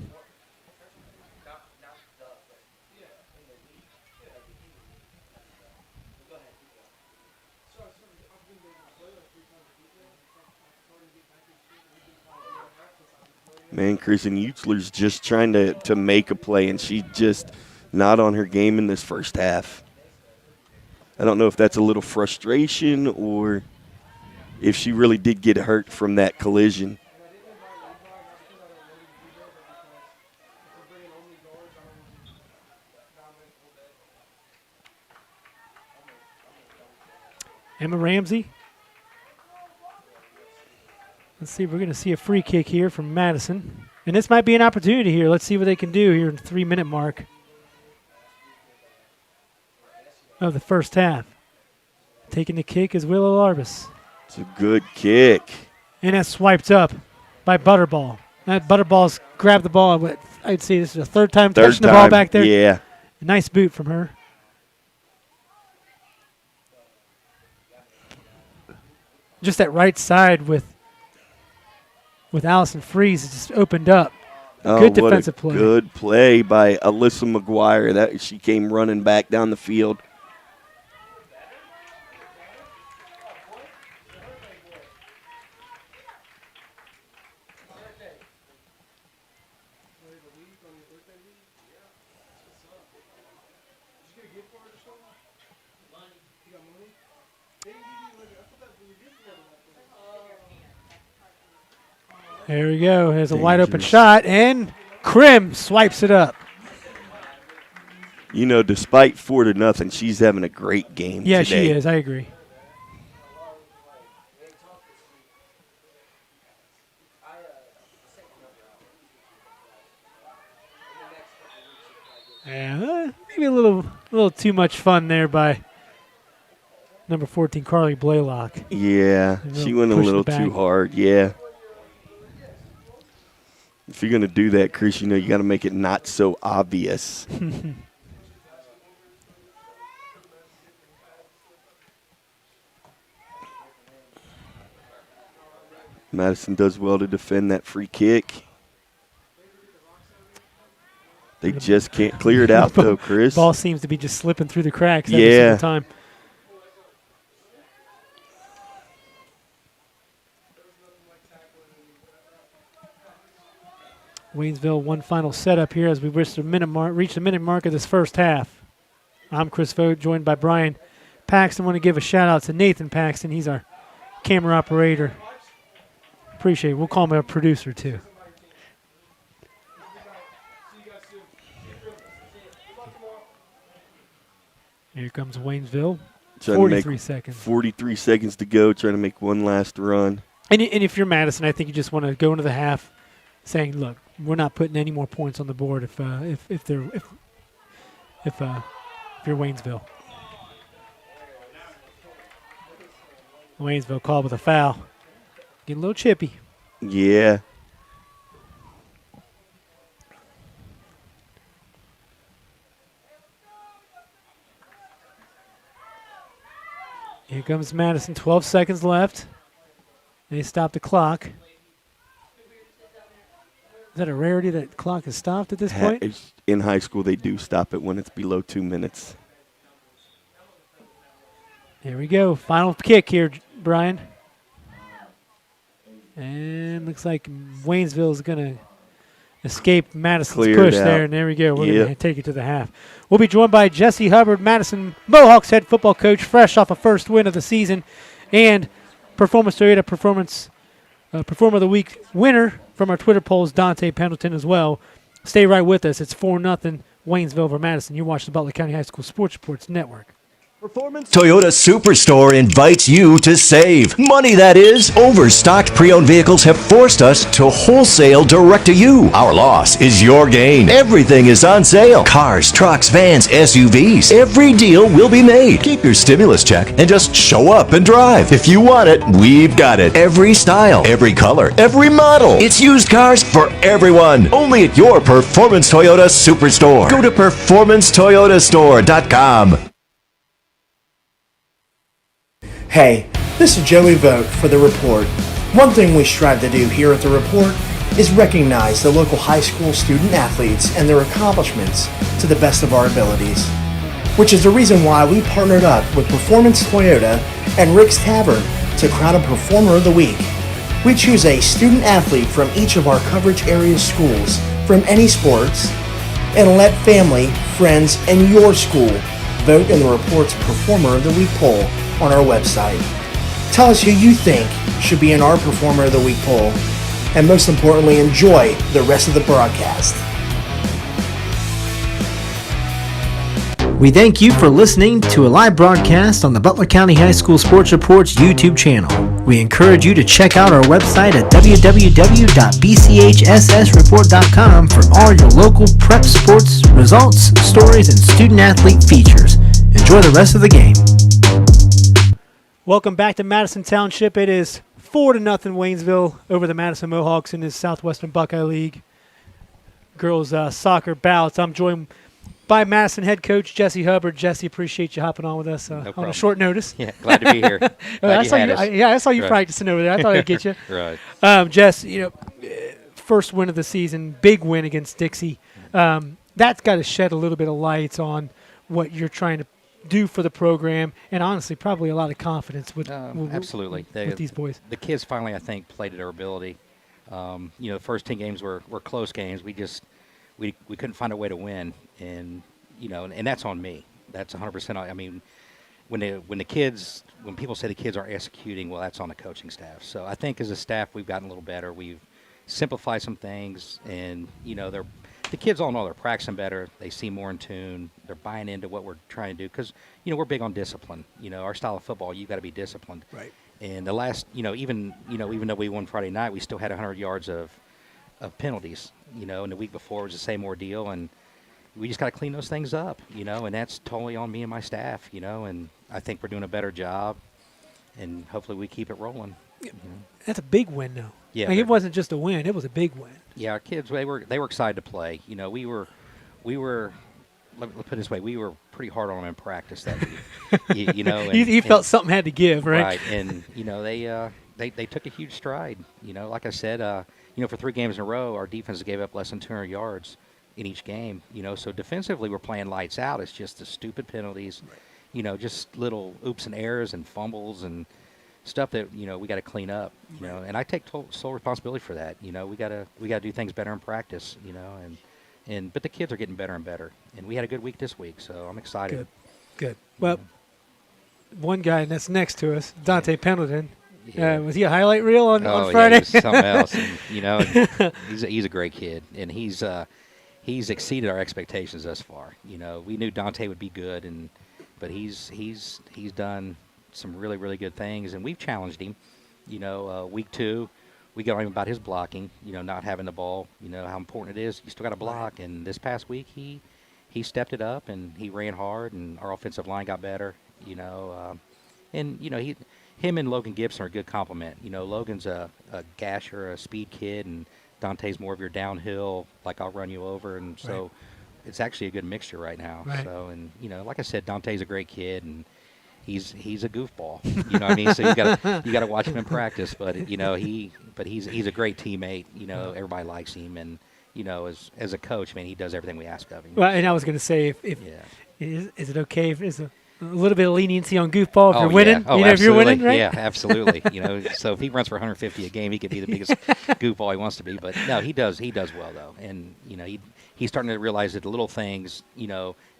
Man, Kristen Utzler's just trying to make a play, and she's just not on her game in this first half. I don't know if that's a little frustration or if she really did get hurt from that collision. Emma Ramsey. Let's see, we're going to see a free kick here from Madison. And this might be an opportunity here. Let's see what they can do here in the 3-minute mark of the first half. Taking the kick is Willow Arbus. It's a good kick. And that's swiped up by Butterball. That Butterball's grabbed the ball. I'd say this is the third time touching the ball back there. Yeah. A nice boot from her. Just that right side with Allison Freeze, it just opened up. Good defensive play. Good play by Alyssa McGuire. That she came running back down the field. There we go. There's a wide open shot, and Krim swipes it up. Despite 4-0, she's having a great game today. Yeah, she is. I agree. Yeah, maybe a little too much fun there by number 14, Carly Blaylock. Yeah, she went a little too hard. Yeah. If you're going to do that, Chris, you got to make it not so obvious. Madison does well to defend that free kick. They just can't clear it out, though, Chris. Ball seems to be just slipping through the cracks every single time. Waynesville, one final setup here as we reach the minute mark of this first half. I'm Chris Vogt, joined by Brian Paxton. I want to give a shout out to Nathan Paxton. He's our camera operator. Appreciate it. We'll call him a producer too. Here comes Waynesville. Trying 43 seconds. 43 seconds to go, trying to make one last run. And if you're Madison, I think you just want to go into the half saying, look, we're not putting any more points on the board if you're Waynesville. Waynesville called with a foul. Getting a little chippy. Yeah. Here comes Madison. 12 seconds left. They stop the clock. Is that a rarity that the clock is stopped at this point? In high school, they do stop it when it's below 2 minutes. Here we go. Final kick here, Brian. And looks like Waynesville is going to escape Madison's Cleared push out. there. And there we go. We're going to take it to the half. We'll be joined by Jesse Hubbard, Madison Mohawks head football coach, fresh off a first win of the season, and Performance Toyota Performer of the Week winner from our Twitter polls, Dante Pendleton as well. Stay right with us. It's 4-0 Waynesville over Madison. You watch the Butler County High School Sports Reports Network. Toyota Superstore invites you to save. Money, that is. Overstocked pre-owned vehicles have forced us to wholesale direct to you. Our loss is your gain. Everything is on sale. Cars, trucks, vans, SUVs. Every deal will be made. Keep your stimulus check and just show up and drive. If you want it, we've got it. Every style, every color, every model. It's used cars for everyone. Only at your Performance Toyota Superstore. Go to performancetoyotastore.com. Hey, this is Joey Vogt for The Report. One thing we strive to do here at The Report is recognize the local high school student athletes and their accomplishments to the best of our abilities, which is the reason why we partnered up with Performance Toyota and Rick's Tavern to crown a Performer of the Week. We choose a student athlete from each of our coverage area schools from any sports and let family, friends, and your school vote in the Report's Performer of the Week poll on our website. Tell us who you think should be in our Performer of the Week poll, and most importantly, enjoy the rest of the broadcast. We thank you for listening to a live broadcast on the Butler County High School Sports Report's YouTube channel. We encourage you to check out our website at www.bchssreport.com for all your local prep sports, results, stories, and student athlete features. Enjoy the rest of the game. Welcome back to Madison Township. It is 4-0 Waynesville over the Madison Mohawks in this Southwestern Buckeye League girls soccer bouts. I'm joined by Madison head coach Jesse Hubbard. Jesse, appreciate you hopping on with us on a short notice. Yeah, glad to be here. I saw you practicing over there. I thought I'd get you. Right. Jess, first win of the season, big win against Dixie. That's got to shed a little bit of light on what you're trying to do for the program, and honestly, probably a lot of confidence with absolutely with these boys. The kids finally, I think, played to their ability. The first 10 games were close games. We couldn't find a way to win, and and that's on me. That's 100%. I mean, when people say the kids aren't executing, well, that's on the coaching staff. So I think as a staff, we've gotten a little better. We've simplified some things, and the kids all know they're practicing better. They seem more in tune. They're buying into what we're trying to do because, we're big on discipline. Our style of football, you've got to be disciplined. Right. And the last, even though we won Friday night, we still had 100 yards of penalties. And the week before was the same ordeal, and we just got to clean those things up. And that's totally on me and my staff. And I think we're doing a better job, and hopefully we keep it rolling. That's a big win, though. Yeah, it wasn't just a win; it was a big win. Yeah, our kids they were excited to play. We were. Let me put it this way: we were pretty hard on them in practice that week. You felt something had to give, right? Right, and they took a huge stride. Like I said, for 3 games in a row, our defense gave up less than 200 yards in each game. So defensively, we're playing lights out. It's just the stupid penalties, just little oops and errors and fumbles and stuff that we got to clean up. And I take sole responsibility for that. We got to do things better in practice. But the kids are getting better and better. And we had a good week this week, so I'm excited. Good. Well, one guy that's next to us, Dante Pendleton. Yeah. Was he a highlight reel on Friday? Yeah, he was something else. And, he's a great kid, and he's exceeded our expectations thus far. We knew Dante would be good, and but he's done some really, really good things, and we've challenged him. Week 2, we got on him about his blocking, not having the ball, how important it is. You still got to block, and this past week he stepped it up, and he ran hard, and our offensive line got better, him and Logan Gibson are a good complement. Logan's a gasher, a speed kid, and Dante's more of your downhill, like I'll run you over, and so it's actually a good mixture right now. Right. So, and like I said, Dante's a great kid, and he's a goofball. You know what I mean? So you gotta watch him in practice, but he's a great teammate. Everybody likes him, and as a coach, man, he does everything we ask of him. Well, and I was going to say, is it okay if there's a little bit of leniency on goofball if you're winning? Yeah. Oh, if you're winning, right? Yeah, absolutely. So if he runs for 150 a game, he could be the biggest goofball he wants to be. But no, he does well though, and he's starting to realize that the little things,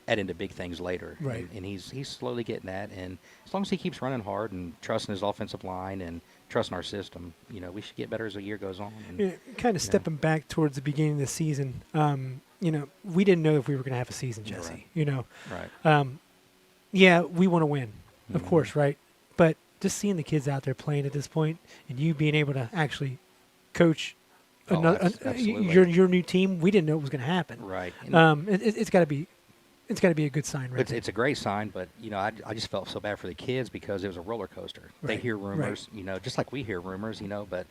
add into big things later. Right. And he's slowly getting that. And as long as he keeps running hard and trusting his offensive line and trusting our system, we should get better as the year goes on. And, kind of stepping back towards the beginning of the season, we didn't know if we were going to have a season, Jesse. Right. Yeah, we want to win, of Mm-hmm. course, right? But just seeing the kids out there playing at this point, and you being able to actually coach absolutely. your new team, we didn't know it was going to happen. Right. It's got to be a good sign, right? It's a great sign, but I just felt so bad for the kids because it was a roller coaster. They Right, hear rumors, just like we hear rumors, but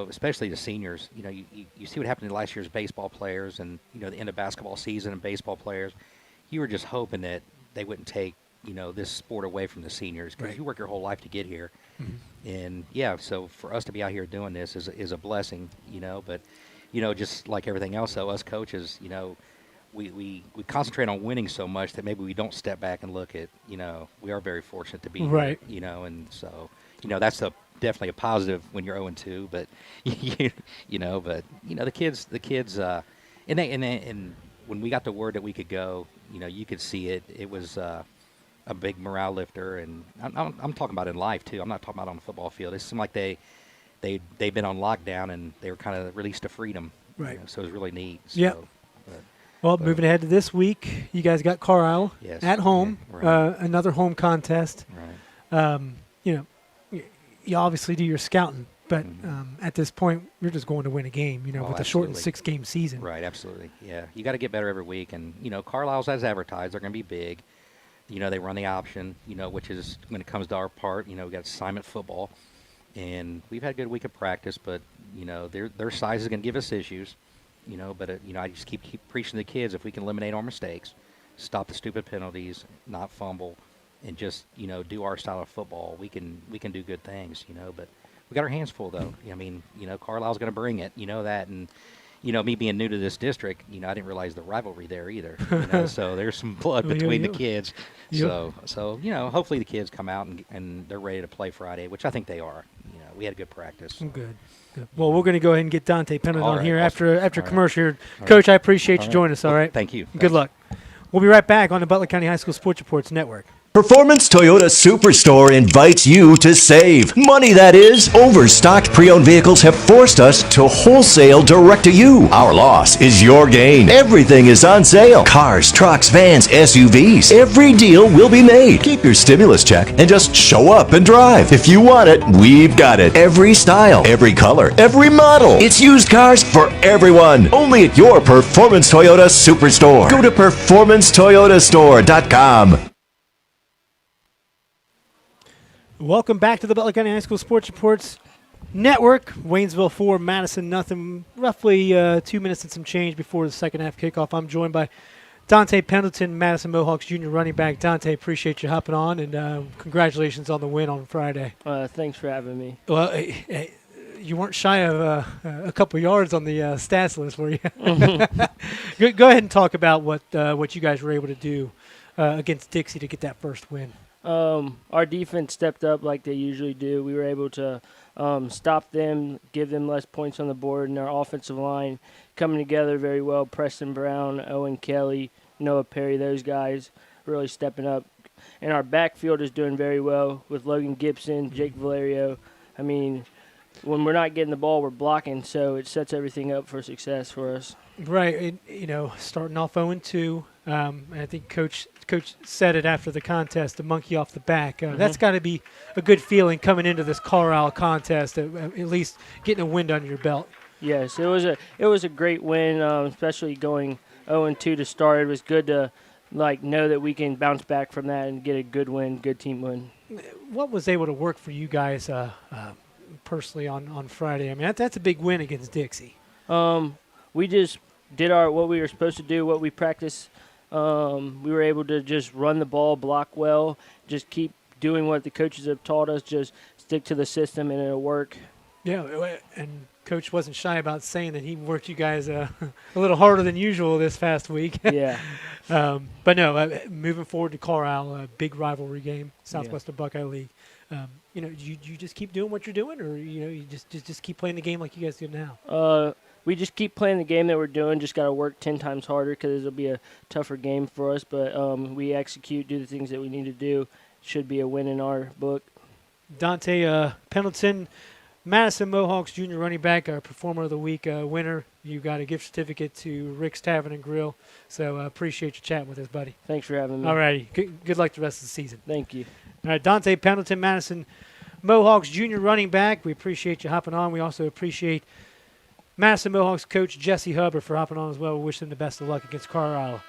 especially the seniors. You see what happened to last year's baseball players, and the end of basketball season and baseball players. You were just hoping that they wouldn't take this sport away from the seniors because you work your whole life to get here, and so for us to be out here doing this is a blessing, But just like everything else, though, us coaches, we concentrate on winning so much that maybe we don't step back and look at, we are very fortunate to be right here, and so, that's definitely a positive when you're 0-2, but, the kids, and when we got the word that we could go, you could see it. It was a big morale lifter, and I'm talking about in life too. I'm not talking about on the football field. It seemed like they've been on lockdown and they were kind of released to freedom. Right. So it was really neat. So, Yeah. Well, moving ahead to this week, you guys got Carlisle at home, Yeah, right. another home contest. Right. You obviously do your scouting, but at this point, you're just going to win a game, with a shortened absolutely. 6-game season. Right, absolutely. Yeah, you got to get better every week. And, Carlisle's as advertised. They're going to be big. They run the option, which is when it comes to our part, we got assignment football. And we've had a good week of practice, but, their size is going to give us issues. But, I just keep preaching to the kids, if we can eliminate our mistakes, stop the stupid penalties, not fumble, and just, do our style of football, we can do good things, But we got our hands full, though. Carlisle's going to bring it, that. And, me being new to this district, I didn't realize the rivalry there either. So there's some blood between the kids. So hopefully the kids come out and they're ready to play Friday, which I think they are. We had a good practice. Good. Well, we're going to go ahead and get Dante Pendleton on here after All commercial here. All Coach, I appreciate you joining us, all Well, right? Thank you. Good luck. We'll be right back on the Butler County High School Sports Reports Network. Performance Toyota Superstore invites you to save. Money, that is. Overstocked pre-owned vehicles have forced us to wholesale direct to you. Our loss is your gain. Everything is on sale. Cars, trucks, vans, SUVs. Every deal will be made. Keep your stimulus check and just show up and drive. If you want it, we've got it. Every style, every color, every model. It's used cars for everyone. Only at your Performance Toyota Superstore. Go to performancetoyotastore.com. Welcome back to the Butler County High School Sports Reports Network. Waynesville 4, Madison nothing. Roughly 2 minutes and some change before the second half kickoff. I'm joined by Dante Pendleton, Madison Mohawks junior running back. Dante, appreciate you hopping on, and congratulations on the win on Friday. Thanks for having me. Well, you weren't shy of a couple yards on the stats list, were you? Go ahead and talk about what you guys were able to do against Dixie to get that first win. Our defense stepped up like they usually do. We were able to stop them, give them less points on the board, and our offensive line coming together very well. Preston Brown, Owen Kelly, Noah Perry, those guys really stepping up. And our backfield is doing very well with Logan Gibson, Jake Valerio. I mean, when we're not getting the ball, we're blocking, so it sets everything up for success for us. Right. And, starting off 0-2. And I think Coach said it after the contest, the monkey off the back. That's got to be a good feeling coming into this Carlisle contest, at least getting a wind under your belt. Yes, it was a great win, especially going 0-2 to start. It was good to know that we can bounce back from that and get a good win, good team win. What was able to work for you guys personally on Friday? I mean, that's a big win against Dixie. We just did what we were supposed to do, what we practiced. We were able to just run the ball, block well, just keep doing what the coaches have taught us, just stick to the system and it'll work. Yeah, and Coach wasn't shy about saying that he worked you guys a little harder than usual this past week. Yeah. But no, moving forward to Carlisle, a big rivalry game, Southwestern Buckeye League. You just keep doing what you're doing, or you just keep playing the game like you guys do now. We just keep playing the game that we're doing. Just got to work 10 times harder because it'll be a tougher game for us. But we execute, do the things that we need to do. Should be a win in our book. Dante Pendleton, Madison Mohawks junior running back, Performer of the Week winner. You got a gift certificate to Rick's Tavern and Grill. So appreciate you chatting with us, buddy. Thanks for having me. All righty. Good luck the rest of the season. Thank you. All right, Dante Pendleton, Madison Mohawks junior running back. We appreciate you hopping on. We also appreciate Madison Mohawks coach Jesse Hubbard for hopping on as well. We wish them the best of luck against Carlisle.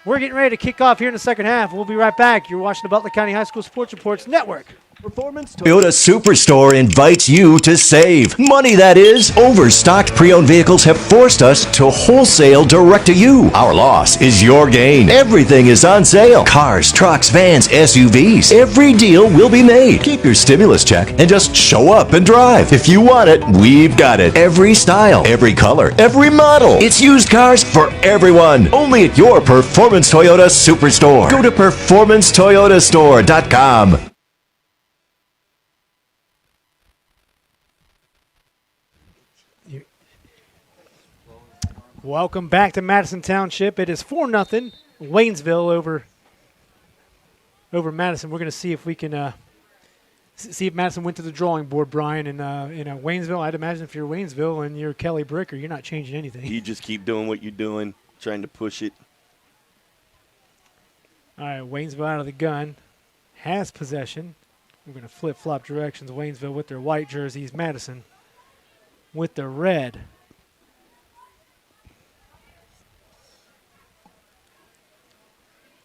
We're getting ready to kick off here in the second half. We'll be right back. You're watching the Butler County High School Sports Reports Network. Toyota Superstore invites you to save. Money, that is. Overstocked pre-owned vehicles have forced us to wholesale direct to you. Our loss is your gain. Everything is on sale. Cars, trucks, vans, SUVs. Every deal will be made. Keep your stimulus check and just show up and drive. If you want it, we've got it. Every style, every color, every model. It's used cars for everyone. Only at your Performance Toyota Superstore. Go to performancetoyotastore.com. Welcome back to Madison Township. It is 4-0 Waynesville over Madison. We're going to see if we can see if Madison went to the drawing board, Brian. And Waynesville, I'd imagine if you're Waynesville and you're Kelly Bricker, you're not changing anything. You just keep doing what you're doing, trying to push it. All right, Waynesville out of the gun, has possession. We're going to flip-flop directions. Waynesville with their white jerseys, Madison with their red.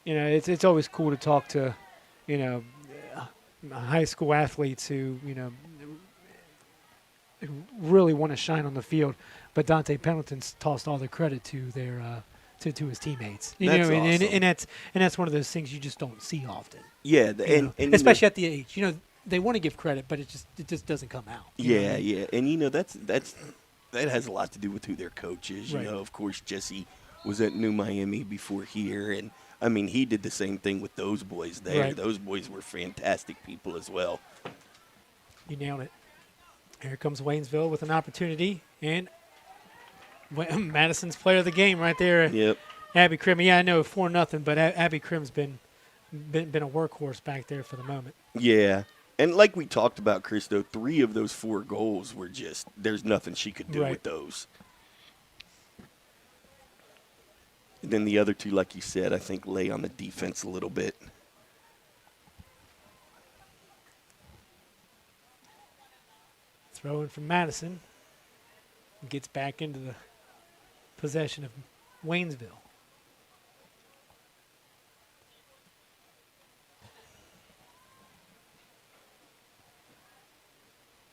It's always cool to talk to, high school athletes who really want to shine on the field. But Dante Pendleton's tossed all the credit to their to his teammates. That's awesome. And that's one of those things you just don't see often. Yeah, and especially at the age. They want to give credit, but it just doesn't come out. Yeah, and that has a lot to do with who their coach is. Right. Of course, Jesse was at New Miami before here, and I mean, he did the same thing with those boys there. Right. Those boys were fantastic people as well. You nailed it. Here comes Waynesville with an opportunity, and Madison's player of the game right there. Yep. Abby Krim. Yeah, I know 4-0, but Abby Krim's been a workhorse back there for the moment. Yeah. And like we talked about, Christo, 3 of those 4 goals were just, there's nothing she could do with those. And then the other 2, like you said, I think lay on the defense a little bit. Throw in from Madison. Gets back into the possession of Waynesville.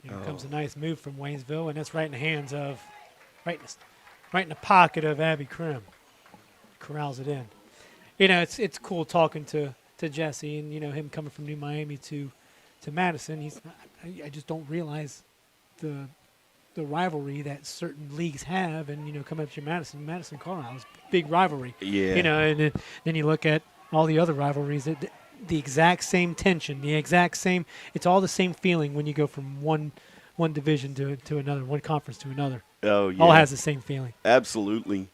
Here comes a nice move from Waynesville, and that's right in the hands of, right in the pocket of Abby Krim. Corrals it in. It's cool talking to Jesse and him coming from New Miami to Madison. I just don't realize the rivalry that certain leagues have, and coming up to Madison Carlisle is a big rivalry. Yeah. And then you look at all the other rivalries that the exact same tension, the exact same. It's all the same feeling when you go from one division to another, one conference to another. Oh yeah. All has the same feeling. Absolutely.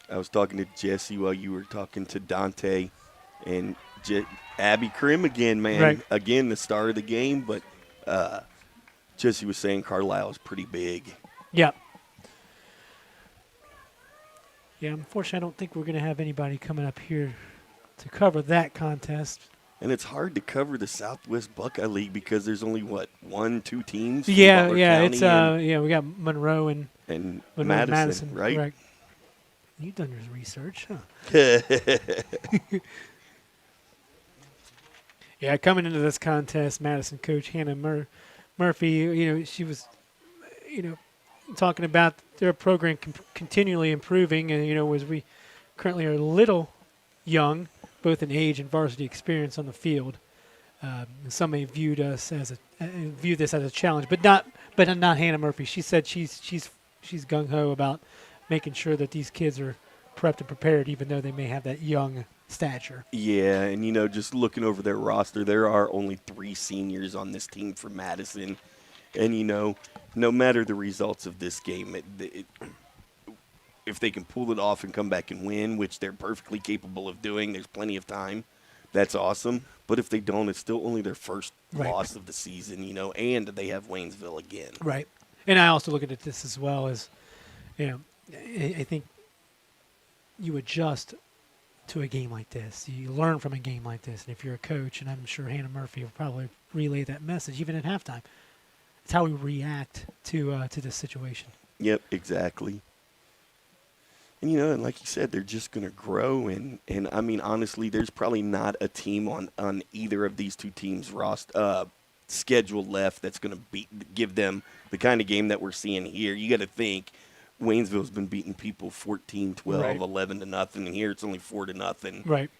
I was talking to Jesse while you were talking to Dante, and Abby Krim again, man. Right. Again, the star of the game, but Jesse was saying Carlisle is pretty big. Yeah. Yeah, unfortunately, I don't think we're going to have anybody coming up here to cover that contest. And it's hard to cover the Southwest Buckeye League because there's only, 1-2 teams? from Yeah, Butler yeah, County it's we got Monroe and Monroe Madison, right? Correct. You've done your research, huh? Yeah, coming into this contest, Madison coach Hannah Murphy, she was, talking about their program continually improving, and as we currently are a little young, both in age and varsity experience on the field. Some may view this as a challenge, but not Hannah Murphy. She said she's gung ho about making sure that these kids are prepped and prepared, even though they may have that young stature. Yeah, and just looking over their roster, there are only 3 seniors on this team for Madison. And no matter the results of this game, if they can pull it off and come back and win, which they're perfectly capable of doing, there's plenty of time. That's awesome. But if they don't, it's still only their first loss of the season, and they have Waynesville again. Right. And I also look at this as well as, I think you adjust to a game like this. You learn from a game like this. And if you're a coach, and I'm sure Hannah Murphy will probably relay that message even at halftime, it's how we react to this situation. Yep, exactly. And, and like you said, they're just going to grow. And I mean, honestly, there's probably not a team on either of these 2 teams' schedule left that's going to give them the kind of game that we're seeing here. You got to think Waynesville's been beating people 14, 12, Right. 11 to nothing, and here it's only 4 to nothing. Right.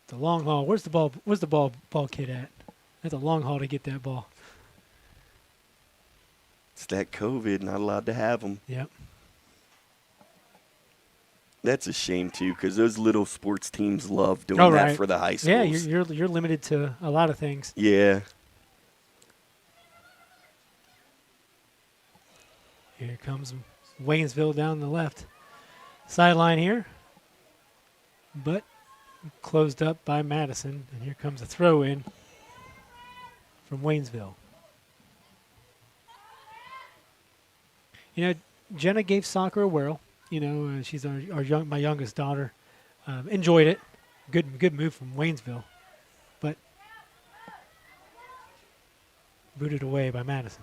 The long haul. Where's the ball kid at? That's a long haul to get that ball. It's that COVID, not allowed to have them. Yep. That's a shame, too, because those little sports teams love doing Oh, that right. for the high schools. Yeah, you're limited to a lot of things. Yeah. Here comes Waynesville down the left sideline here, but closed up by Madison, and here comes a throw in from Waynesville. Jenna gave soccer a whirl. She's my youngest daughter. Enjoyed it. Good move from Waynesville, but booted away by Madison.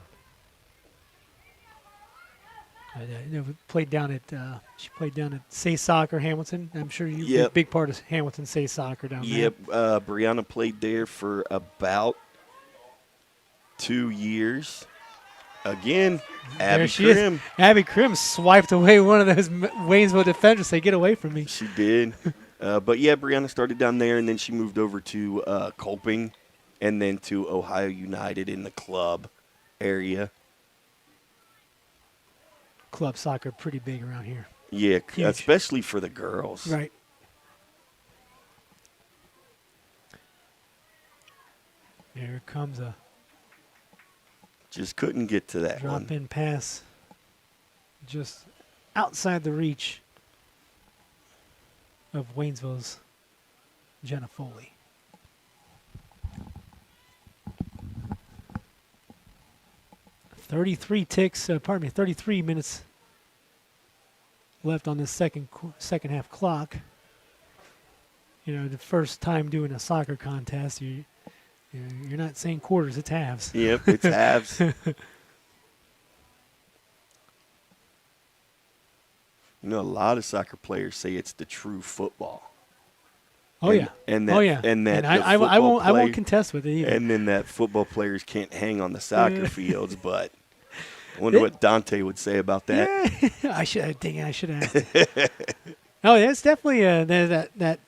Played down at she played down at Say Soccer Hamilton. I'm sure you're a big part of Hamilton Say Soccer down there. Yep, Brianna played there for about 2 years. Again, Abby Krim. Abby Krim swiped away one of those Waynesville defenders. Say, get away from me. She did. But, yeah, Brianna started down there, and then she moved over to Colping and then to Ohio United in the club area. Club soccer pretty big around here. Yeah, Huge. Especially for the girls. Right. Here comes a Just couldn't get to that one. drop-in pass just outside the reach of Waynesville's Jenna Foley. $33 minutes left on this second half clock. The first time doing a soccer contest, you're not saying quarters, it's halves. Yep, it's halves. A lot of soccer players say it's the true football. Oh, yeah. And that, oh, yeah. And that I won't contest with it either. And then that football players can't hang on the soccer fields, but I wonder what Dante would say about that. Yeah. I should ask. Oh, it's definitely that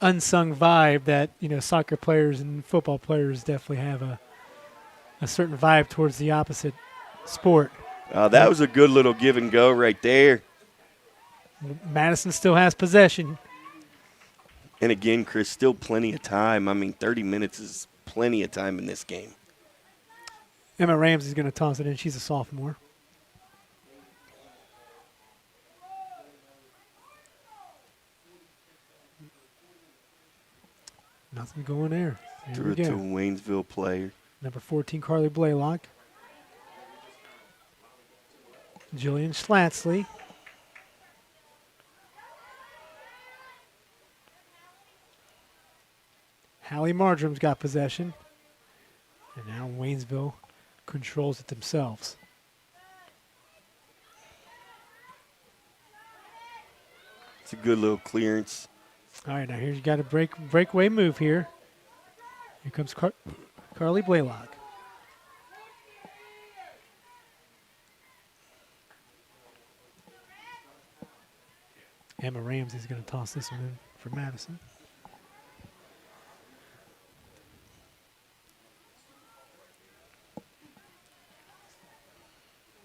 unsung vibe that soccer players and football players definitely have a certain vibe towards the opposite sport. That was a good little give and go right there. Madison still has possession. And again, Chris, still plenty of time. I mean, 30 minutes is plenty of time in this game. Emma Ramsey's going to toss it in. She's a sophomore. Nothing going there. Threw it to a Waynesville player. Number 14, Carly Blaylock. Jillian Schlatzley. Hallie Marjorum's got possession. And now Waynesville controls it themselves. It's a good little clearance. All right, now here's you got a breakaway move here. Here comes Carly Blaylock. Emma Ramsey's going to toss this one in for Madison.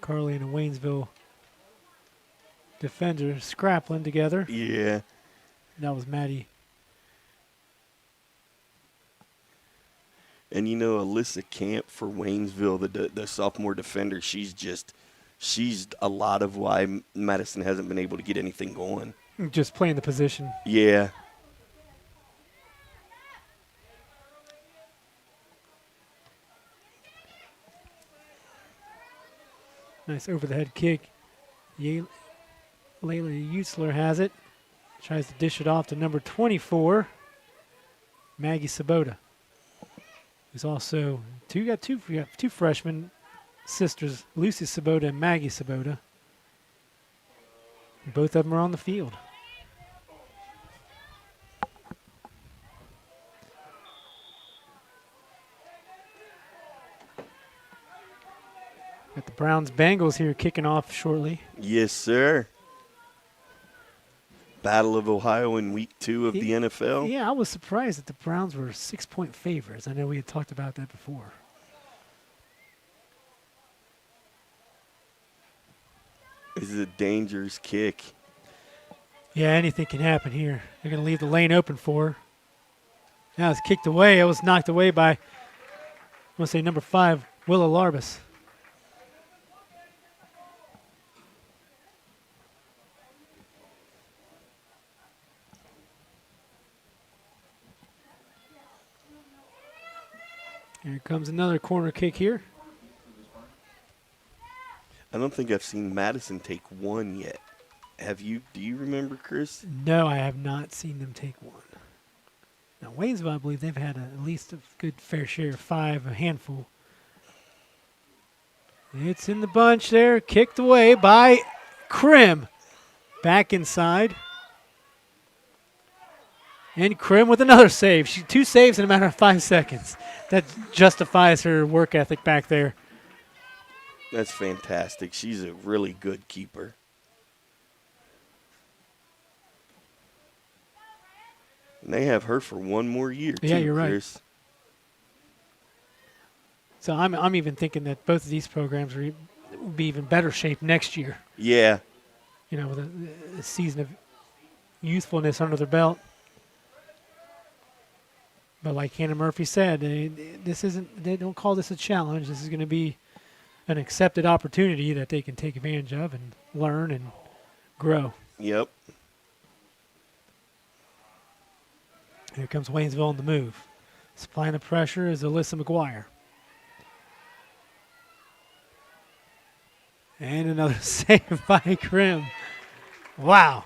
Carly and a Waynesville defender scrappling together. Yeah. That was Maddie. And you know, Alyssa Camp for Waynesville, the sophomore defender, she's a lot of why Madison hasn't been able to get anything going. Just playing the position. Yeah. Nice over-the-head kick. Layla Utzler has it. Tries to dish it off to number 24, Maggie Sabota. Who's also we got two freshman sisters, Lucy Sabota and Maggie Sabota. Both of them are on the field. Got the Browns-Bengals here kicking off shortly. Yes, sir. Battle of Ohio in week 2 of the NFL. Yeah, I was surprised that the Browns were 6-point favorites. I know we had talked about that before. This is a dangerous kick. Yeah, anything can happen here. They're going to leave the lane open for her. Now it's kicked away. It was knocked away by, I want to say, number 5, Willa Larbus. Here comes another corner kick here. I don't think I've seen Madison take one yet. Have you? Do you remember, Chris? No, I have not seen them take one. Now, Waynesville, I believe they've had at least a good fair share of 5, a handful. It's in the bunch there, kicked away by Krim. Back inside. And Krim with another save. 2 saves in a matter of 5 seconds. That justifies her work ethic back there. That's fantastic. She's a really good keeper. And they have her for one more year, Yeah, too, you're right. Chris. So I'm even thinking that both of these programs will be even better shape next year. Yeah. You know, with a season of youthfulness under their belt. But like Hannah Murphy said, they don't call this a challenge. This is going to be an accepted opportunity that they can take advantage of and learn and grow. Yep. Here comes Waynesville on the move. Supplying the pressure is Alyssa McGuire. And another save by Krim. Wow.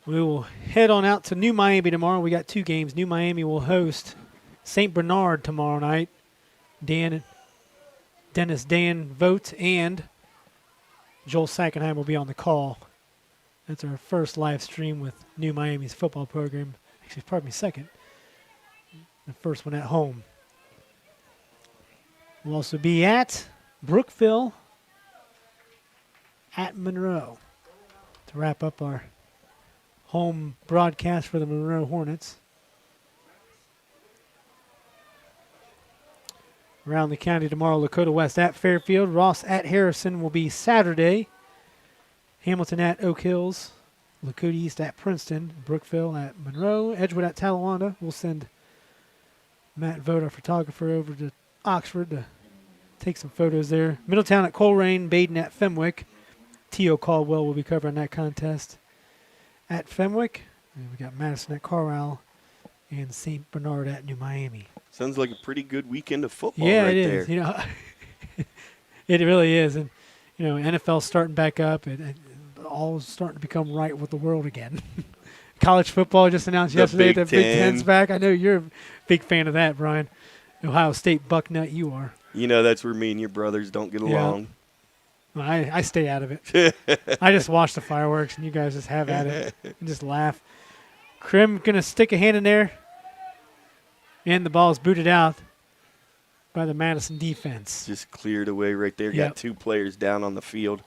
We will head on out to New Miami tomorrow. We got 2 games. New Miami will host St. Bernard tomorrow night. Dennis Dan Vogt and Joel Sackenheim will be on the call. That's our first live stream with New Miami's football program. Actually, pardon me, second. The first one at home. We'll also be at Brookville at Monroe to wrap up our home broadcast for the Monroe Hornets. Around the county tomorrow, Lakota West at Fairfield. Ross at Harrison will be Saturday. Hamilton at Oak Hills. Lakota East at Princeton. Brookville at Monroe. Edgewood at Talawanda. We'll send Matt Vogt, our photographer, over to Oxford to take some photos there. Middletown at Coleraine. Baden at Fenwick. T.O. Caldwell will be covering that contest at Fenwick. And we got Madison at Carlisle. and St. Bernard at New Miami. Sounds like a pretty good weekend of football Yeah, right it there. is. You know, it really is. And, you know, NFL's starting back up and all starting to become right with the world again. College football just announced yesterday that Big Ten's back. I know you're a big fan of that, Brian. Ohio State bucknut you are. You know, that's where me and your brothers don't get along. Well, I stay out of it. I just watch the fireworks, and you guys just have at it and just laugh. Krim going to stick a hand in there, and the ball is booted out by the Madison defense. Just cleared away right there. Yep. Got 2 players down on the field.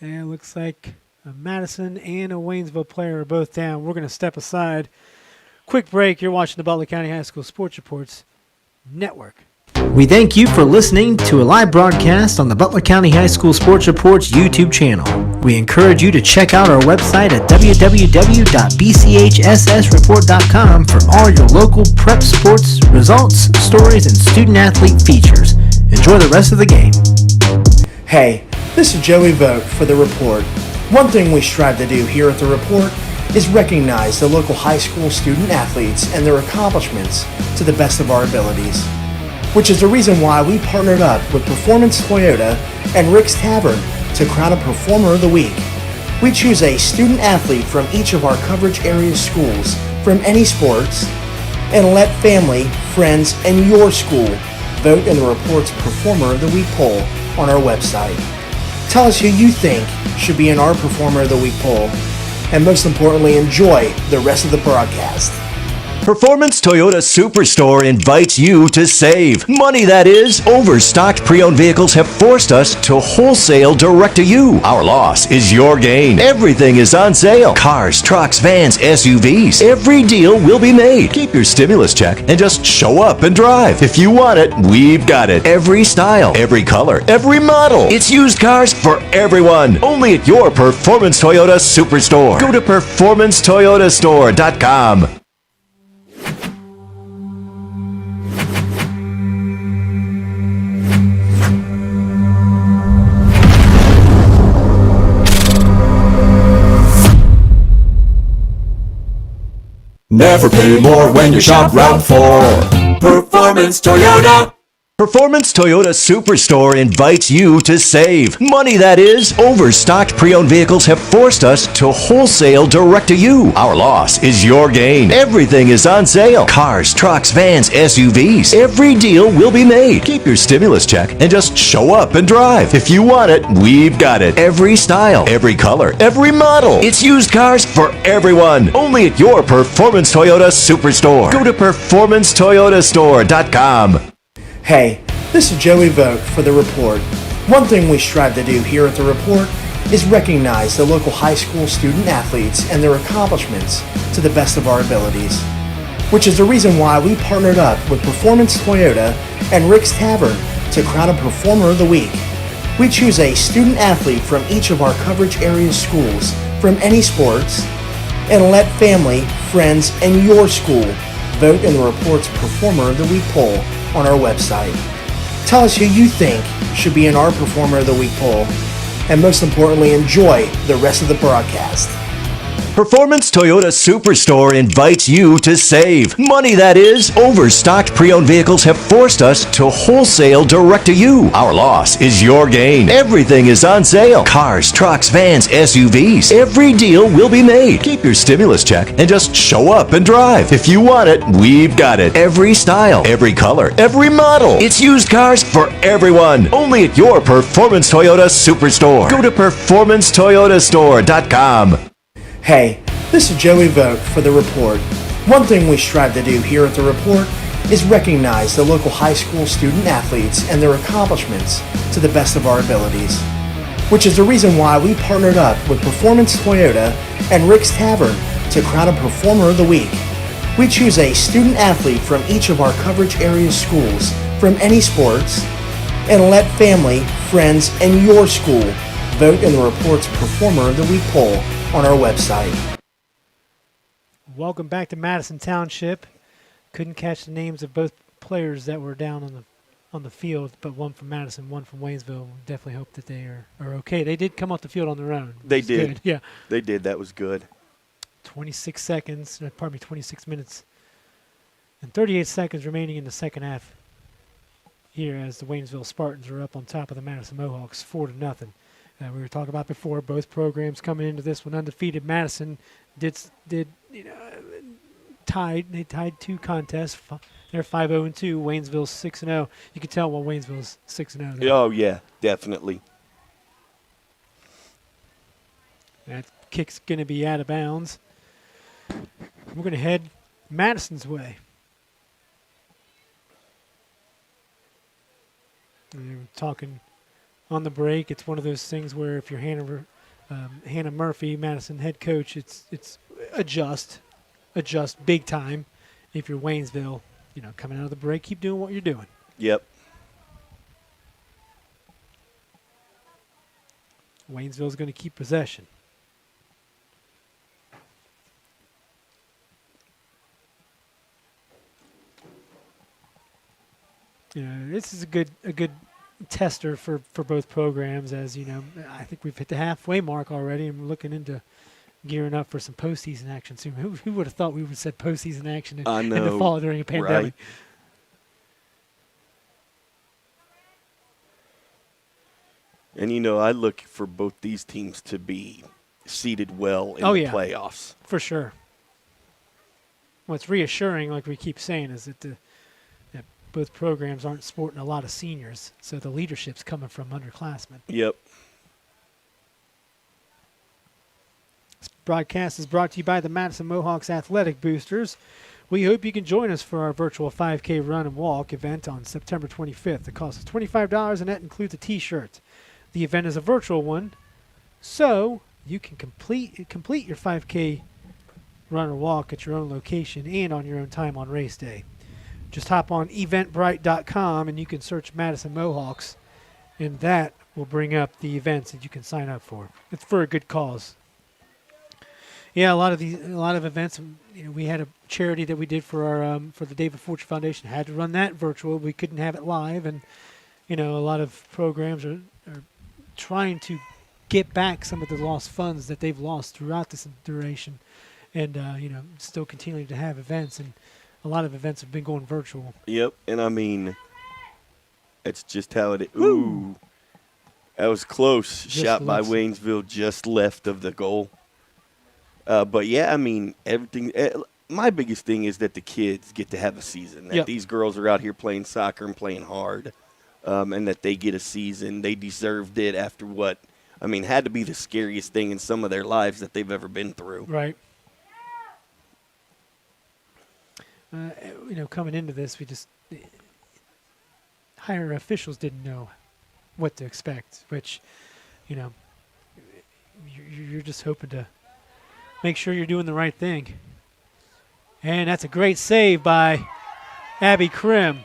And it looks like a Madison and a Waynesville player are both down. We're going to step aside. Quick break. You're watching the Butler County High School Sports Reports Network. We thank you for listening to a live broadcast on the Butler County High School Sports Reports YouTube channel. We encourage you to check out our website at www.bchssreport.com for all your local prep sports, results, stories, and student-athlete features. Enjoy the rest of the game. Hey, this is Joey Vogt for The Report. One thing we strive to do here at The Report is recognize the local high school student athletes and their accomplishments to the best of our abilities, which is the reason why we partnered up with Performance Toyota and Rick's Tavern to crown a Performer of the Week. We choose a student athlete from each of our coverage area schools from any sports and let family, friends, and your school vote in the Report's Performer of the Week poll on our website. Tell us who you think should be in our Performer of the Week poll, and most importantly, enjoy the rest of the broadcast. Performance Toyota Superstore invites you to save. Money, that is. Overstocked pre-owned vehicles have forced us to wholesale direct to you. Our loss is your gain. Everything is on sale. Cars, trucks, vans, SUVs. Every deal will be made. Keep your stimulus check and just show up and drive. If you want it, we've got it. Every style, every color, every model. It's used cars for everyone. Only at your Performance Toyota Superstore. Go to performancetoyotastore.com. Never pay more when you shop Route 4. Performance Toyota. Performance Toyota Superstore invites you to save. Money, that is. Overstocked pre-owned vehicles have forced us to wholesale direct to you. Our loss is your gain. Everything is on sale. Cars, trucks, vans, SUVs. Every deal will be made. Keep your stimulus check and just show up and drive. If you want it, we've got it. Every style, every color, every model. It's used cars for everyone. Only at your Performance Toyota Superstore. Go to performancetoyotastore.com. Hey, this is Joey Vogt for The Report. One thing we strive to do here at The Report is recognize the local high school student athletes and their accomplishments to the best of our abilities, which is the reason why we partnered up with Performance Toyota and Rick's Tavern to crown a Performer of the Week. We choose a student athlete from each of our coverage area schools from any sports and let family, friends, and your school vote in the Report's Performer of the Week poll on our website. Tell us who you think should be in our Performer of the Week poll, and most importantly, enjoy the rest of the broadcast. Performance Toyota Superstore invites you to save. Money, that is. Overstocked pre-owned vehicles have forced us to wholesale direct to you. Our loss is your gain. Everything is on sale. Cars, trucks, vans, SUVs. Every deal will be made. Keep your stimulus check and just show up and drive. If you want it, we've got it. Every style, every color, every model. It's used cars for everyone. Only at your Performance Toyota Superstore. Go to performancetoyotastore.com. Hey, this is Joey Vogt for The Report. One thing we strive to do here at The Report is recognize the local high school student athletes and their accomplishments to the best of our abilities, which is the reason why we partnered up with Performance Toyota and Rick's Tavern to crown a Performer of the Week. We choose a student athlete from each of our coverage area schools from any sports and let family, friends, and your school vote in the Report's Performer of the Week poll on our website. Welcome back to Madison Township. Couldn't catch the names of both players that were down on the field, but one from Madison, one from Waynesville. Definitely hope that they are okay. They did come off the field on their own. They did. Good. Yeah. They did. That was good. 26 minutes and 38 seconds remaining in the second half here as the Waynesville Spartans are up on top of the Madison Mohawks 4-0. We were talking about before, both programs coming into this one undefeated. Madison did tied. They tied 2 contests. They're 5-0-2. Waynesville's 6-0. You can tell when Waynesville's 6-0. Oh yeah, definitely. That kick's going to be out of bounds. We're going to head Madison's way. And they were talking on the break. It's one of those things where if you're Hannah Murphy, Madison head coach, it's adjust big time. If you're Waynesville, coming out of the break, keep doing what you're doing. Yep. Waynesville's going to keep possession. This is a good tester for both programs, as I think we've hit the halfway mark already, and we're looking into gearing up for some postseason action soon. Who would have thought we would have said postseason action in the fall during a pandemic? Right. And I look for both these teams to be seated well in the playoffs. For sure. What's reassuring, like we keep saying, is that that both programs aren't sporting a lot of seniors, so the leadership's coming from underclassmen. Yep. This broadcast is brought to you by the Madison Mohawks Athletic Boosters. We hope you can join us for our virtual 5K run and walk event on September 25th. The cost is $25, and that includes a T-shirt. The event is a virtual one, so you can complete your 5K run or walk at your own location and on your own time on race day. Just hop on eventbrite.com and you can search Madison Mohawks, and that will bring up the events that you can sign up for. It's for a good cause. Yeah, a lot of events. We had a charity that we did for the David Fortune Foundation. Had to run that virtual. We couldn't have it live, and a lot of programs are trying to get back some of the lost funds that they've lost throughout this duration, and still continuing to have events, and a lot of events have been going virtual. Yep, and it's just how it. Ooh, that was close. Just shot by close. Waynesville, just left of the goal. But yeah, everything. My biggest thing is that the kids get to have a season. That these girls are out here playing soccer and playing hard, and that they get a season. They deserved it after what had to be the scariest thing in some of their lives that they've ever been through. Right. Coming into this, we just higher officials didn't know what to expect, which, you're just hoping to make sure you're doing the right thing. And that's a great save by Abby Krim.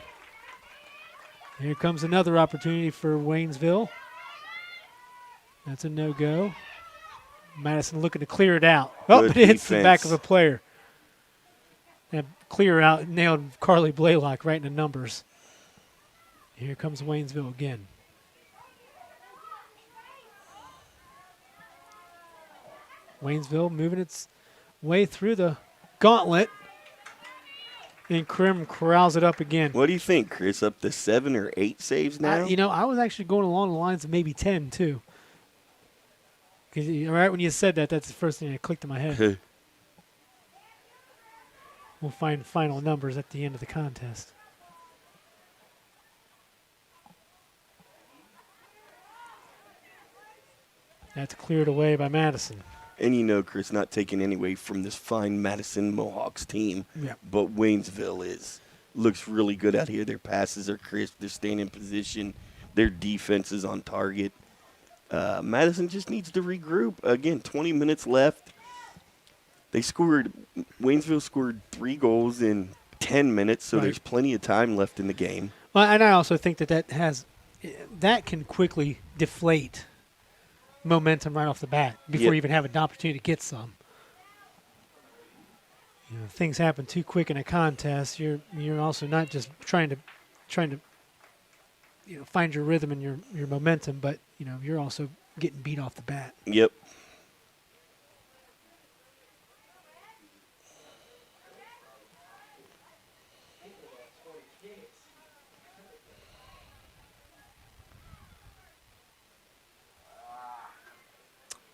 Here comes another opportunity for Waynesville. That's a no-go. Madison looking to clear it out. Oh, but it hits the back of a player. And clear out, nailed Carly Blaylock right in the numbers. Here comes Waynesville again. Waynesville moving its way through the gauntlet. And Krim corrals it up again. What do you think, Chris? Up to 7 or 8 saves now? I was actually going along the lines of maybe 10, too. Because right when you said that, that's the first thing that clicked in my head. We'll find final numbers at the end of the contest. That's cleared away by Madison. And Chris, not taking any away from this fine Madison Mohawks team, but Waynesville looks really good out here. Their passes are crisp. They're staying in position. Their defense is on target. Madison just needs to regroup. Again, 20 minutes left. Waynesville scored 3 goals in 10 minutes, so there's plenty of time left in the game. Well, and I also think that can quickly deflate momentum right off the bat before you even have an opportunity to get some. Things happen too quick in a contest. You're also not just trying to find your rhythm and your momentum, but you're also getting beat off the bat. Yep.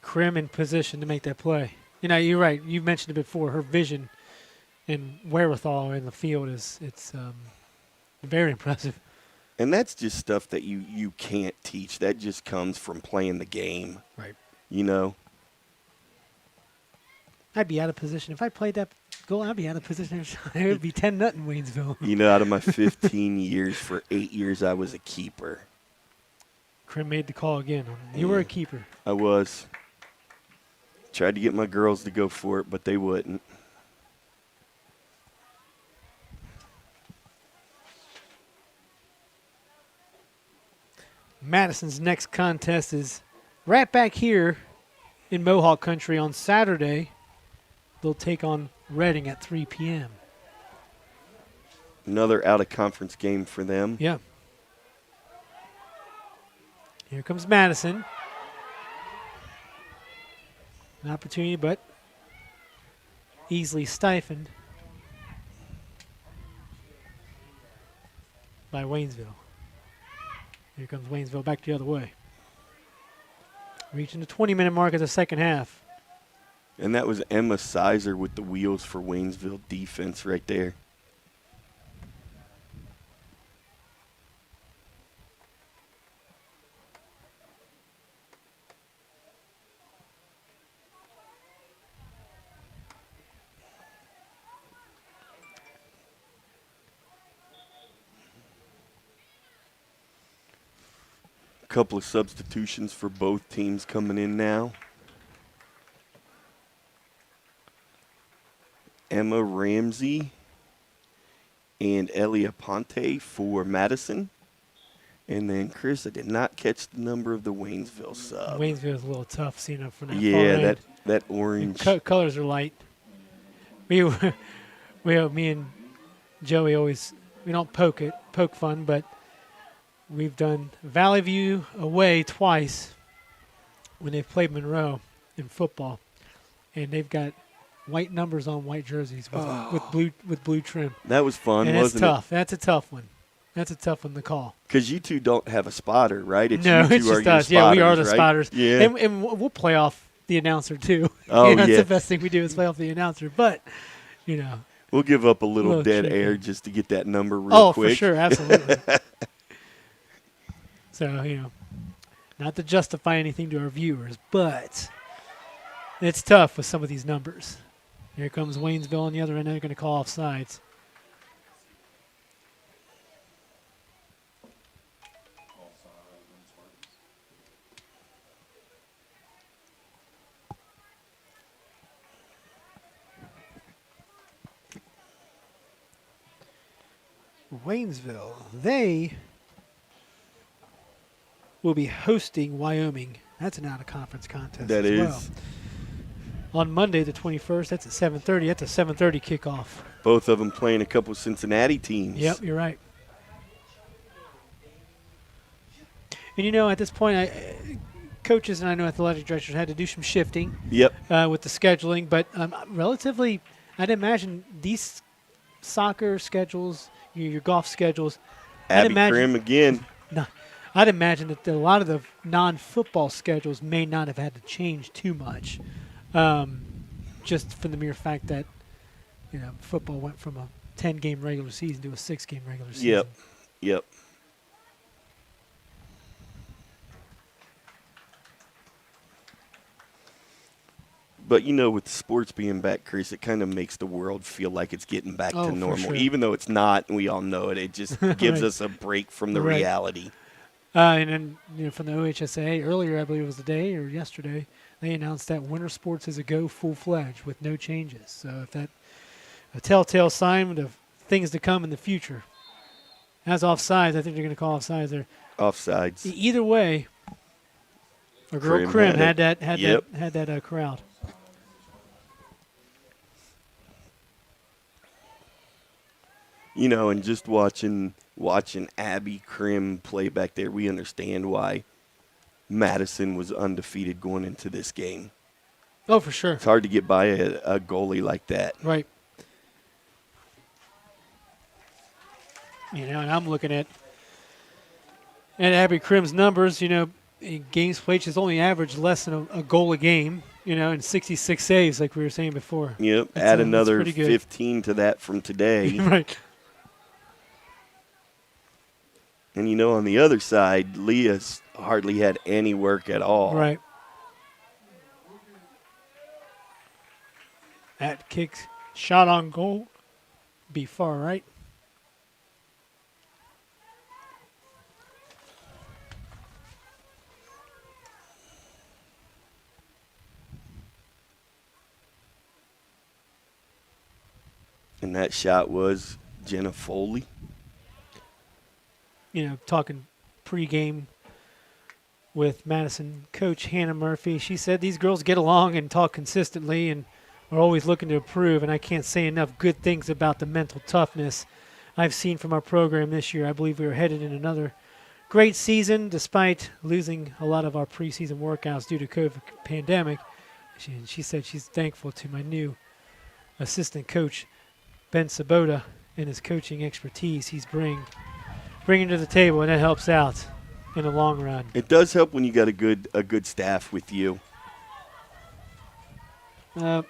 Krim in position to make that play. You're right. You've mentioned it before. Her vision and wherewithal in the field it's very impressive. And that's just stuff that you can't teach. That just comes from playing the game. Right. I'd be out of position. If I played that goal, I'd be out of position. It would be 10-0 Waynesville. Out of my 15 years, for 8 years, I was a keeper. Krim made the call again. You were a keeper. I was. Tried to get my girls to go for it, but they wouldn't. Madison's next contest is right back here in Mohawk country on Saturday. They'll take on Reading at 3 p.m. Another out-of-conference game for them. Yeah. Here comes Madison. An opportunity, but easily stifled by Waynesville. Here comes Waynesville back the other way. Reaching the 20-minute mark of the second half. And that was Emma Sizer with the wheels for Waynesville defense right there. Couple of substitutions for both teams coming in now. Emma Ramsey and Elia Ponte for Madison. And then, Chris, I did not catch the number of the Waynesville sub. Waynesville's a little tough seeing up from that far Yeah, end. that orange. Colors are light. Me and Joey we don't poke fun, but we've done Valley View away twice when they've played Monroe in football, and they've got white numbers on white jerseys with blue trim. That was fun, and wasn't it's tough. That's a tough one. That's a tough one to call. Because you two don't have a spotter, right? No, you two it's are just your us. Yeah, we are the right? spotters. Yeah. And we'll play off the announcer, too. Oh, That's yeah. the best thing we do is play off the announcer. But, We'll give up a little Little dead tricky. air just to get that number real quick. for sure. Absolutely. So, not to justify anything to our viewers, but it's tough with some of these numbers. Here comes Waynesville on the other end. They're going to call offsides. Waynesville, they will be hosting Wyoming. That's an out-of-conference contest That as is. well. On Monday, the 21st, that's at 7:30. That's a 7:30 kickoff. Both of them playing a couple of Cincinnati teams. Yep, you're right. And, at this point, coaches and I know athletic directors had to do some shifting Yep. with the scheduling, but relatively, I'd imagine these soccer schedules, your golf schedules, Abby Krim again. No, I'd imagine that a lot of the non-football schedules may not have had to change too much, just for the mere fact that football went from a 10-game regular season to a 6-game regular season. Yep. But, with the sports being back, Chris, it kind of makes the world feel like it's getting back to normal. Sure. Even though it's not, and we all know it, it just gives us a break from the Right. reality. And then, from the OHSA, earlier, I believe it was the day or yesterday, they announced that winter sports is a go full-fledged with no changes. So if that a telltale sign of things to come in the future. As offsides, I think they're going to call offsides there. Offsides. Either way, our girl Krim Krim had had it. Yep. that crowd. And just watching watching Abby Krim play back there, we understand why Madison was undefeated going into this game. Oh, for sure. It's hard to get by a goalie like that. Right. And I'm looking at Abby Krim's numbers. In games played, she's only averaged less than a goal a game, and 66 saves, like we were saying before. Yep, That's, add another that's 15 to that from today. Right. And, on the other side, Leah's hardly had any work at all. Right. That kicks, shot on goal, be far right. And that shot was Jenna Foley. Talking pregame with Madison coach Hannah Murphy, she said these girls get along and talk consistently and are always looking to improve, and I can't say enough good things about the mental toughness I've seen from our program this year. I believe we are headed in another great season despite losing a lot of our preseason workouts due to COVID pandemic. She said she's thankful to my new assistant coach, Ben Sabota, and his coaching expertise he's bringing to the table, and that helps out in the long run. It does help when you got a good staff with you. Here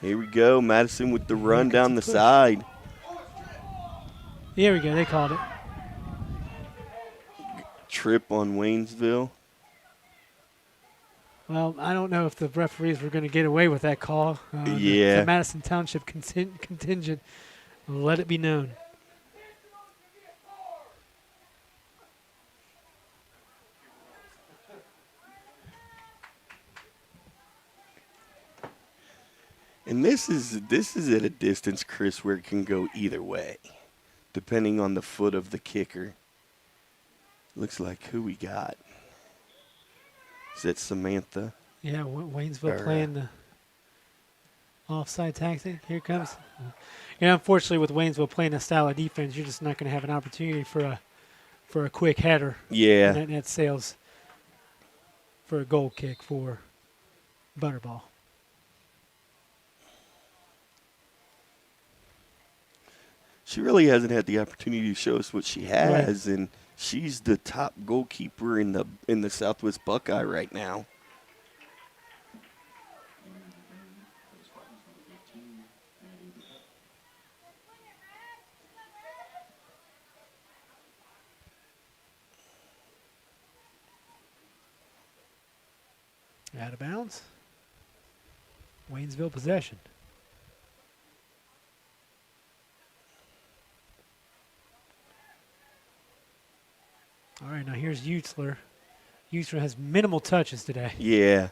we go, Madison with the run down the side. Here we go, they called it. Trip on Waynesville. Well, I don't know if the referees were going to get away with that call. Yeah. The Madison Township contingent, let it be known. And this is at a distance, Chris, where it can go either way, depending on the foot of the kicker. Looks like who we got. Is that Samantha? Yeah, Waynesville playing the offside tactic. Here it comes. Unfortunately, with Waynesville playing that style of defense, you're just not going to have an opportunity for a quick header. Yeah. And that sails for a goal kick for Butterball. She really hasn't had the opportunity to show us what she has, and she's the top goalkeeper in the Southwest Buckeye right now. Out of bounds. Waynesville possession. All right, now here's Utzler. Utzler has minimal touches today. Yeah.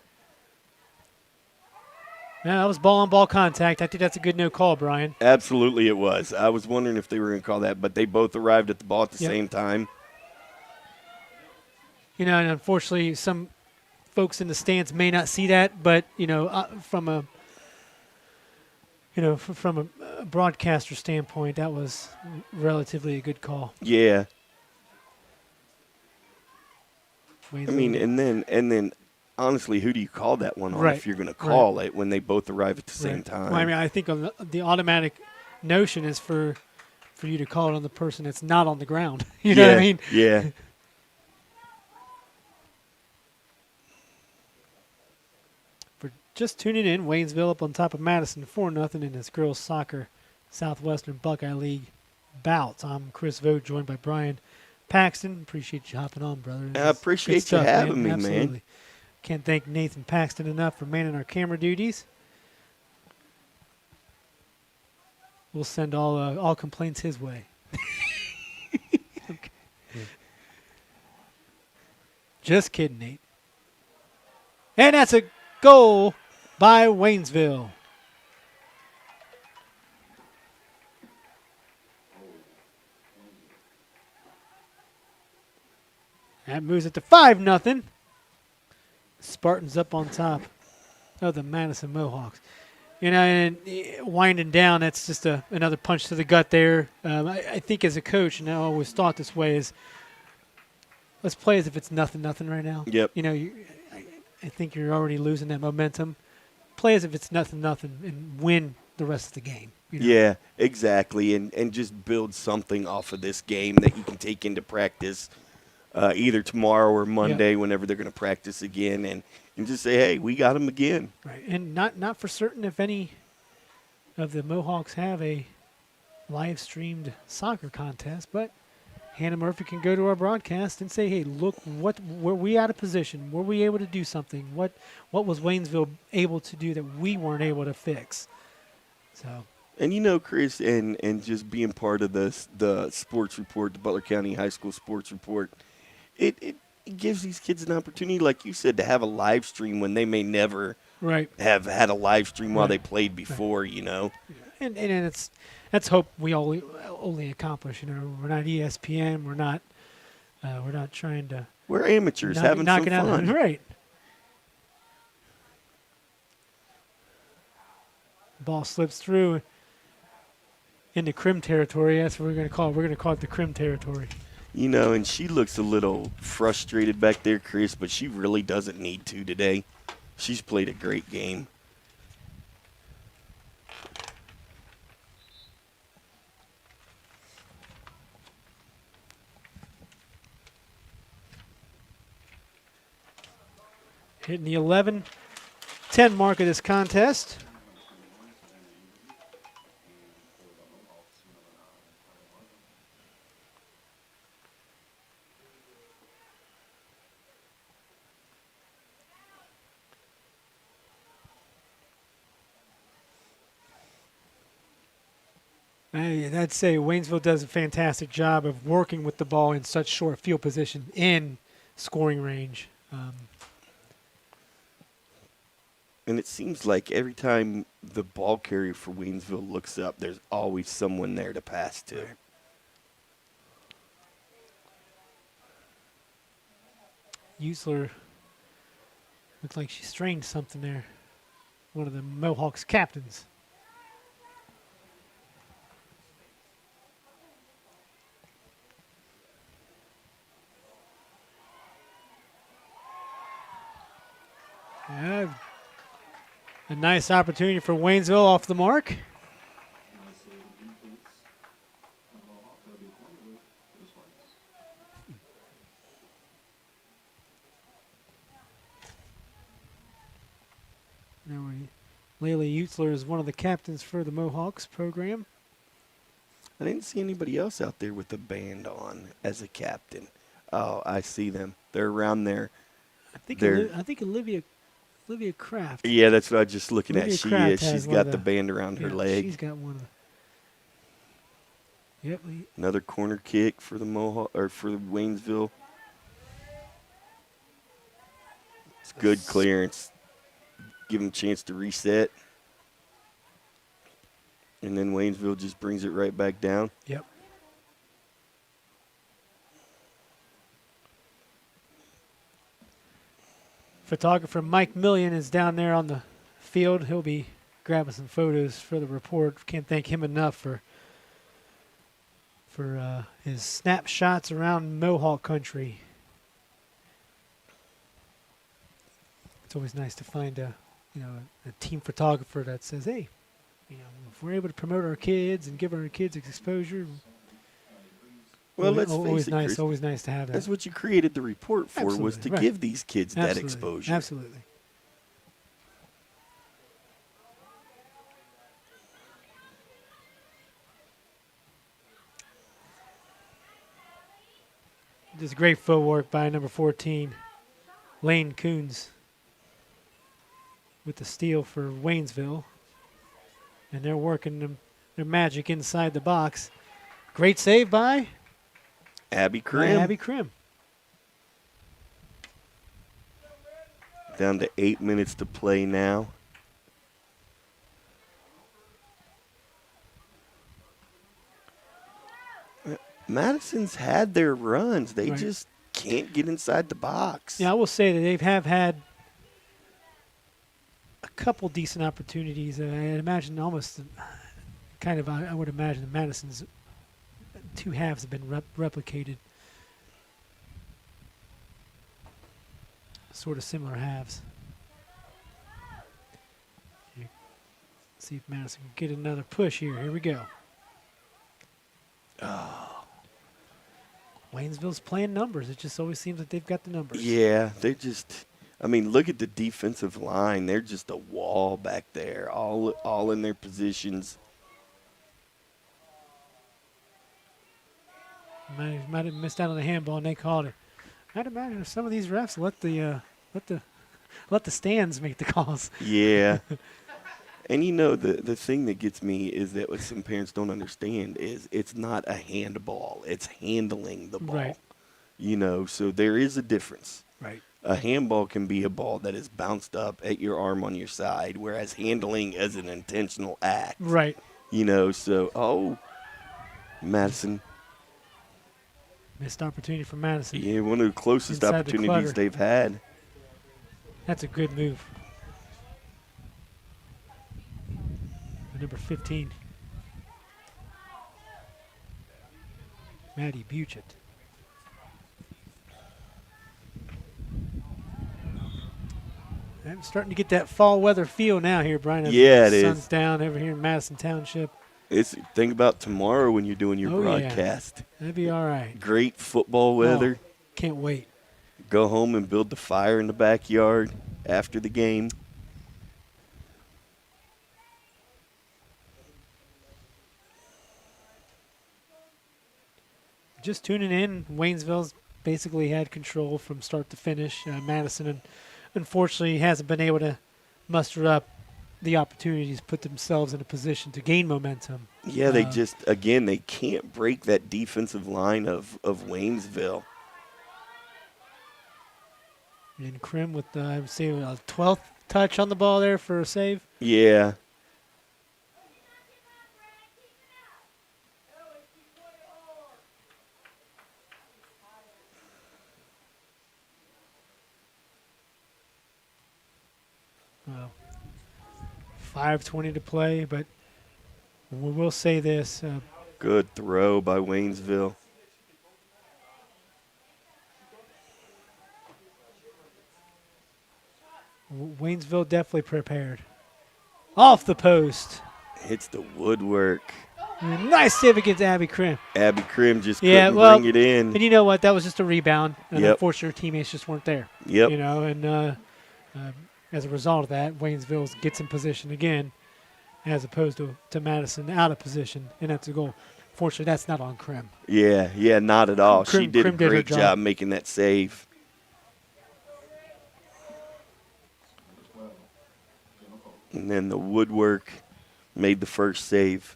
Yeah, that was ball-on-ball contact. I think that's a good no call, Brian. Absolutely it was. I was wondering if they were going to call that, but they both arrived at the ball at the same time. And unfortunately, some folks in the stands may not see that, but, from a broadcaster standpoint, that was relatively a good call. Yeah. Waynesville. I mean, and then, honestly, who do you call that one on if you're going to call it when they both arrive at the same time? Well, I mean, I think on the automatic notion is for you to call it on the person that's not on the ground. You know what I mean? Yeah. For just tuning in, Waynesville up on top of Madison 4-0 in this girls soccer Southwestern Buckeye League bout. I'm Chris Vogt, joined by Brian Paxton. Appreciate you hopping on, brother. I appreciate you having me, Absolutely. man. Can't thank Nathan Paxton enough for manning our camera duties. We'll send all complaints his way. Okay. Just kidding, Nate. And that's a goal by Waynesville. That moves it to 5-0. Spartans up on top of the Madison Mohawks. and winding down, that's just another punch to the gut there. I think as a coach, and I always thought this way, is let's play as if it's nothing right now. Yep. I think you're already losing that momentum. Play as if it's nothing, and win the rest of the game. Yeah, exactly, and just build something off of this game that you can take into practice either tomorrow or Monday whenever they're going to practice again, and just say, hey, we got them again. Right, and not for certain if any of the Mohawks have a live-streamed soccer contest, but Hannah Murphy can go to our broadcast and say, hey, look, were we out of position? Were we able to do something? What was Waynesville able to do that we weren't able to fix? So. And Chris, and just being part of the sports report, the Butler County High School sports report, it gives these kids an opportunity, like you said, to have a live stream when they may never have had a live stream while they played before, And that's hope we only accomplish. We're not ESPN. We're not trying to. We're amateurs having some fun. Right. Ball slips through into Crim territory. That's what we're going to call it. We're going to call it the Crim territory. And she looks a little frustrated back there, Chris, but she really doesn't need to today. She's played a great game. Hitting the 11-10 mark of this contest. I'd say Waynesville does a fantastic job of working with the ball in such short field position in scoring range. And it seems like every time the ball carrier for Waynesville looks up, there's always someone there to pass to. Usler looks like she strained something there. One of the Mohawks captains. A nice opportunity for Waynesville off the mark. Layla Utzler is one of the captains for the Mohawks program. I didn't see anybody else out there with a band on as a captain. Oh, I see them. They're around there. I think Olivia Kraft. Yeah, that's what I was just looking at. She's got the band around her leg. She's got one of the. Yep. Another corner kick for the for Waynesville. It's good clearance. Give them a chance to reset. And then Waynesville just brings it right back down. Yep. Photographer Mike Millian is down there on the field. He'll be grabbing some photos for the report. Can't thank him enough for his snapshots around Mohawk country. It's always nice to find a team photographer that says, hey, if we're able to promote our kids and give our kids exposure. Well, let's face it, Chris, always nice to have that. That's what you created the report for, Absolutely, was to right. give these kids that exposure. Absolutely. Just great footwork by number 14, Lane Coons, with the steal for Waynesville. And they're working their magic inside the box. Great save by Abby Krim. Down to 8 minutes to play now. Madison's had their runs. They just can't get inside the box. Yeah, I will say that they have had a couple decent opportunities. I imagine almost kind of, I would imagine that Madison's two halves have been replicated. Sort of similar halves. See if Madison can get another push here. Here we go. Oh. Waynesville's playing numbers. It just always seems like they've got the numbers. Yeah, they're just, I mean, look at the defensive line. They're just a wall back there, all in their positions. Might have missed out on the handball, and they called it. I'd imagine if some of these refs let the stands make the calls. Yeah. And, you know, the thing that gets me is that what some parents don't understand is it's not a handball. It's handling the ball. Right. You know, so there is a difference. Right. A handball can be a ball that is bounced up at your arm on your side, whereas handling is an intentional act. Right. You know, so, Madison. Missed opportunity for Madison. Yeah, one of the closest Inside the opportunities clutter. they've had. That's a good move. Number 15. Maddie Buchet. I'm starting to get that fall weather feel now here, Brian. Yeah, the it sun's is. down over here in Madison Township. Think about tomorrow when you're doing your Oh, yeah. broadcast. That'd be all right. Great football weather. Oh, can't wait. Go home and build the fire in the backyard after the game. Just tuning in, Waynesville's basically had control from start to finish. Madison, unfortunately, hasn't been able to muster up the opportunities, put themselves in a position to gain momentum. Yeah, they just, again, they can't break that defensive line of Waynesville. And Krim with, I would say, a 12th touch on the ball there for a save. Yeah. Well, 5:20 to play, but we will say this. Good throw by Waynesville. Waynesville definitely prepared. Off the post. Hits the woodwork. Nice save against Abby Krim. Abby Krim just couldn't bring it in. And you know what? That was just a rebound. And Yep. unfortunately, her teammates just weren't there. Yep. You know, and as a result of that, Waynesville gets in position again, as opposed to Madison out of position, and that's a goal. Fortunately, that's not on Krim. Yeah, not at all. She did Krim a did her great job. job making that save. And then the woodwork made the first save.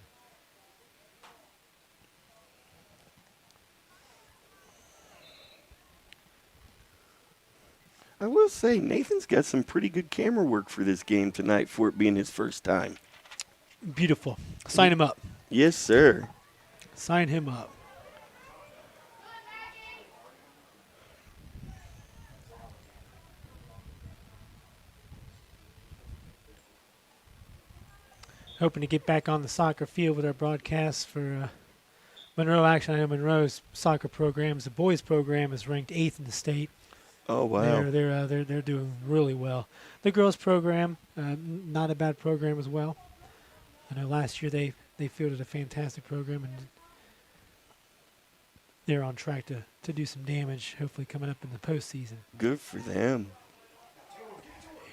I will say, Nathan's got some pretty good camera work for this game tonight for it being his first time. Beautiful. Sign him up. Yes, sir. Sign him up. Hoping to get back on the soccer field with our broadcasts for Monroe. Actually, I know Monroe's soccer programs, the boys program, is ranked 8th in the state. Oh, wow. They're doing really well. The girls program, not a bad program as well. I know last year they fielded a fantastic program, and they're on track to do some damage, hopefully coming up in the postseason. Good for them.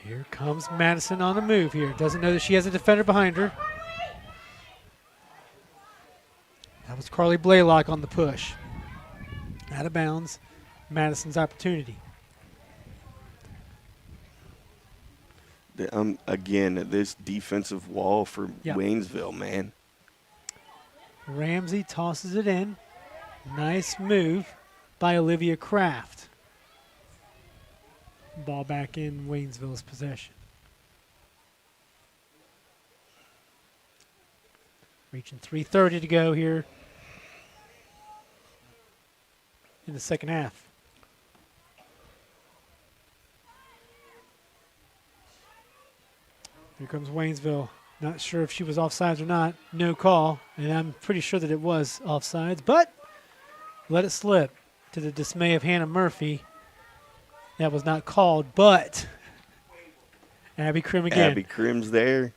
Here comes Madison on the move here. Doesn't know that she has a defender behind her. That was Carly Blaylock on the push. Out of bounds. Madison's opportunity. Again, this defensive wall for Yep. Waynesville, man. Ramsey tosses it in. Nice move by Olivia Kraft. Ball back in Waynesville's possession. Reaching 3:30 to go here in the second half. Here comes Waynesville. Not sure if she was offsides or not. No call, and I'm pretty sure that it was offsides, but let it slip to the dismay of Hannah Murphy. That was not called, but Abby Krim again. Abby Krim's there.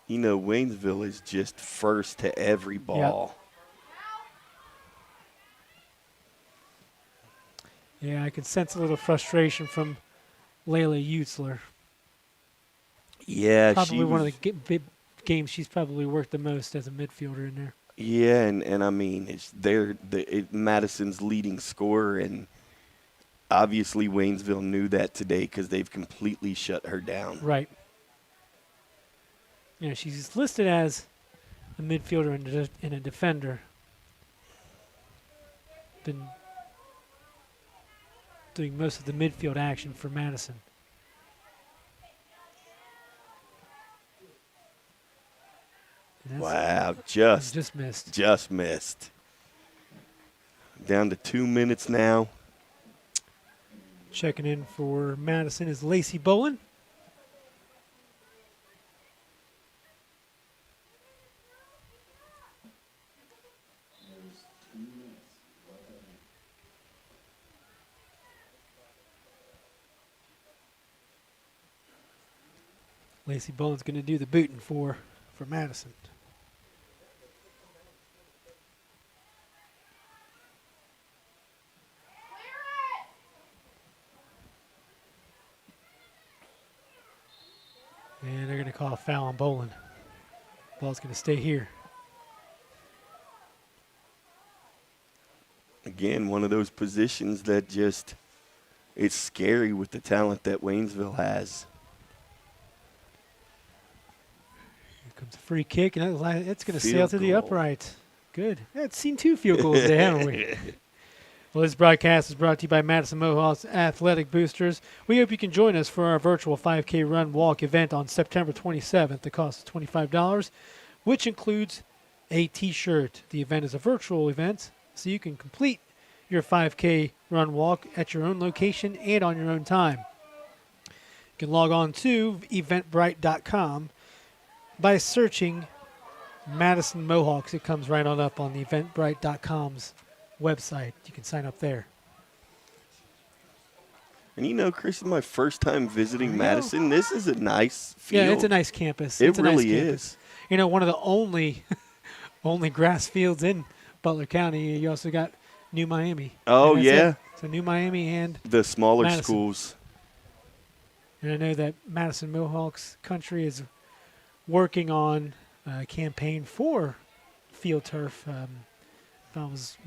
You know, Waynesville is just first to every ball. Yep. Yeah, I can sense a little frustration from Layla Utzler. Yeah, probably one of the big games she's probably worked the most as a midfielder in there. Yeah, and I mean, it's Madison's leading scorer, and obviously Waynesville knew that today because they've completely shut her down. Right. Yeah, she's listed as a midfielder and a defender. Been doing most of the midfield action for Madison. Wow, just missed. Just missed. Down to 2 minutes now. Checking in for Madison is Lacey Bolin. Lacey Bolin's going to do the booting for Madison. And they're going to call a foul on Bolin. Ball's going to stay here. Again, one of those positions that just, it's scary with the talent that Waynesville has. Here comes a free kick, and it's going to Field sail to the goal. upright. Good. Yeah, it's seen 2 field goals today, haven't we? Well, this broadcast is brought to you by Madison Mohawks Athletic Boosters. We hope you can join us for our virtual 5K run walk event on September 27th. The cost is $25, which includes a T-shirt. The event is a virtual event, so you can complete your 5K run walk at your own location and on your own time. You can log on to eventbrite.com by searching Madison Mohawks. It comes right on up on the eventbrite.com's website. You can sign up there. And you know, Chris, is my first time visiting Madison. This is a nice field. Yeah, it's a nice campus. It It's a really nice campus. is. You know, one of the only grass fields in Butler County. You also got New Miami. Oh, And that's yeah. it. So New Miami and The smaller Madison. schools. And I know that Madison Mohawks country is working on a campaign for field turf. If I was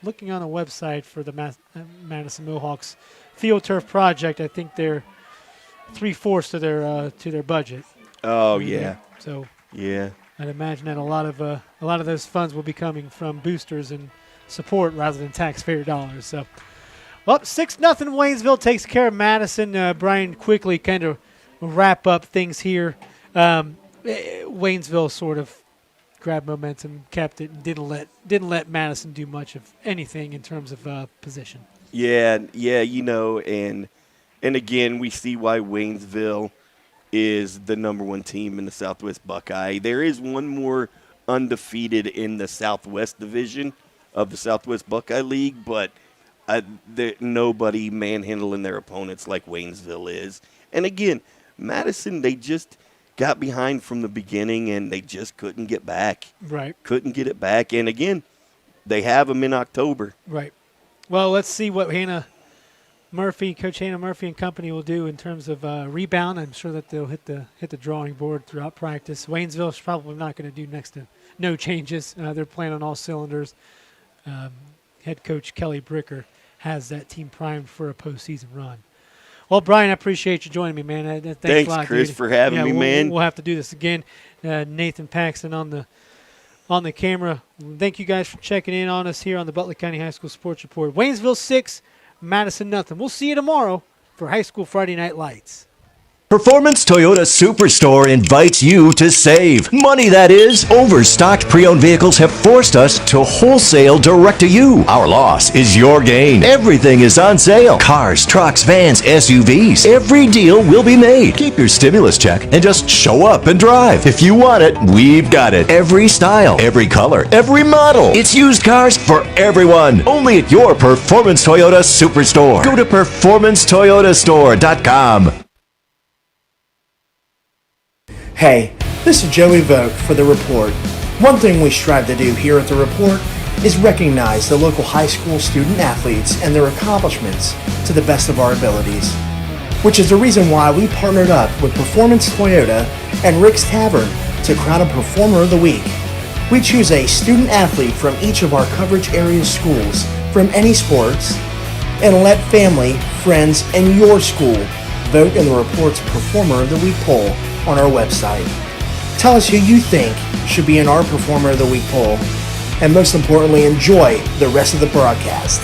looking on a website for the Madison Mohawks field turf project, I think they're 3/4 to their budget. Oh, yeah. So Yeah. I'd imagine that a lot of those funds will be coming from boosters and support rather than taxpayer dollars. So, well, 6-0 Waynesville takes care of Madison. Brian, quickly kind of wrap up things here. Waynesville sort of grabbed momentum, kept it, and didn't let Madison do much of anything in terms of position. Yeah, you know, and again, we see why Waynesville is the #1 team in the Southwest Buckeye. There is one more undefeated in the Southwest Division of the Southwest Buckeye League, but nobody manhandling their opponents like Waynesville is. And again, Madison, they just got behind from the beginning, and they just couldn't get back. Right. Couldn't get it back. And again, they have them in October. Right. Well, let's see what Coach Hannah Murphy and company will do in terms of rebound. I'm sure that they'll hit the drawing board throughout practice. Waynesville's probably not going to do next to no changes. They're playing on all cylinders. Head coach Kelly Bricker has that team primed for a postseason run. Well, Brian, I appreciate you joining me, man. Thanks a lot, Chris, dude. for having me, man. We'll have to do this again. Nathan Paxton on the camera. Thank you guys for checking in on us here on the Butler County High School Sports Report. Waynesville 6, Madison nothing. We'll see you tomorrow for High School Friday Night Lights. Performance Toyota Superstore invites you to save. Money, that is. Overstocked pre-owned vehicles have forced us to wholesale direct to you. Our loss is your gain. Everything is on sale. Cars, trucks, vans, SUVs. Every deal will be made. Keep your stimulus check and just show up and drive. If you want it, we've got it. Every style, every color, every model. It's used cars for everyone. Only at your Performance Toyota Superstore. Go to performancetoyotastore.com. Hey, this is Joey Vogt for The Report. One thing we strive to do here at The Report is recognize the local high school student athletes and their accomplishments to the best of our abilities, which is the reason why we partnered up with Performance Toyota and Rick's Tavern to crown a Performer of the Week. We choose a student athlete from each of our coverage area schools from any sports and let family, friends, and your school vote in the Report's Performer of the Week poll on our website. Tell us who you think should be in our Performer of the Week poll, and most importantly, enjoy the rest of the broadcast.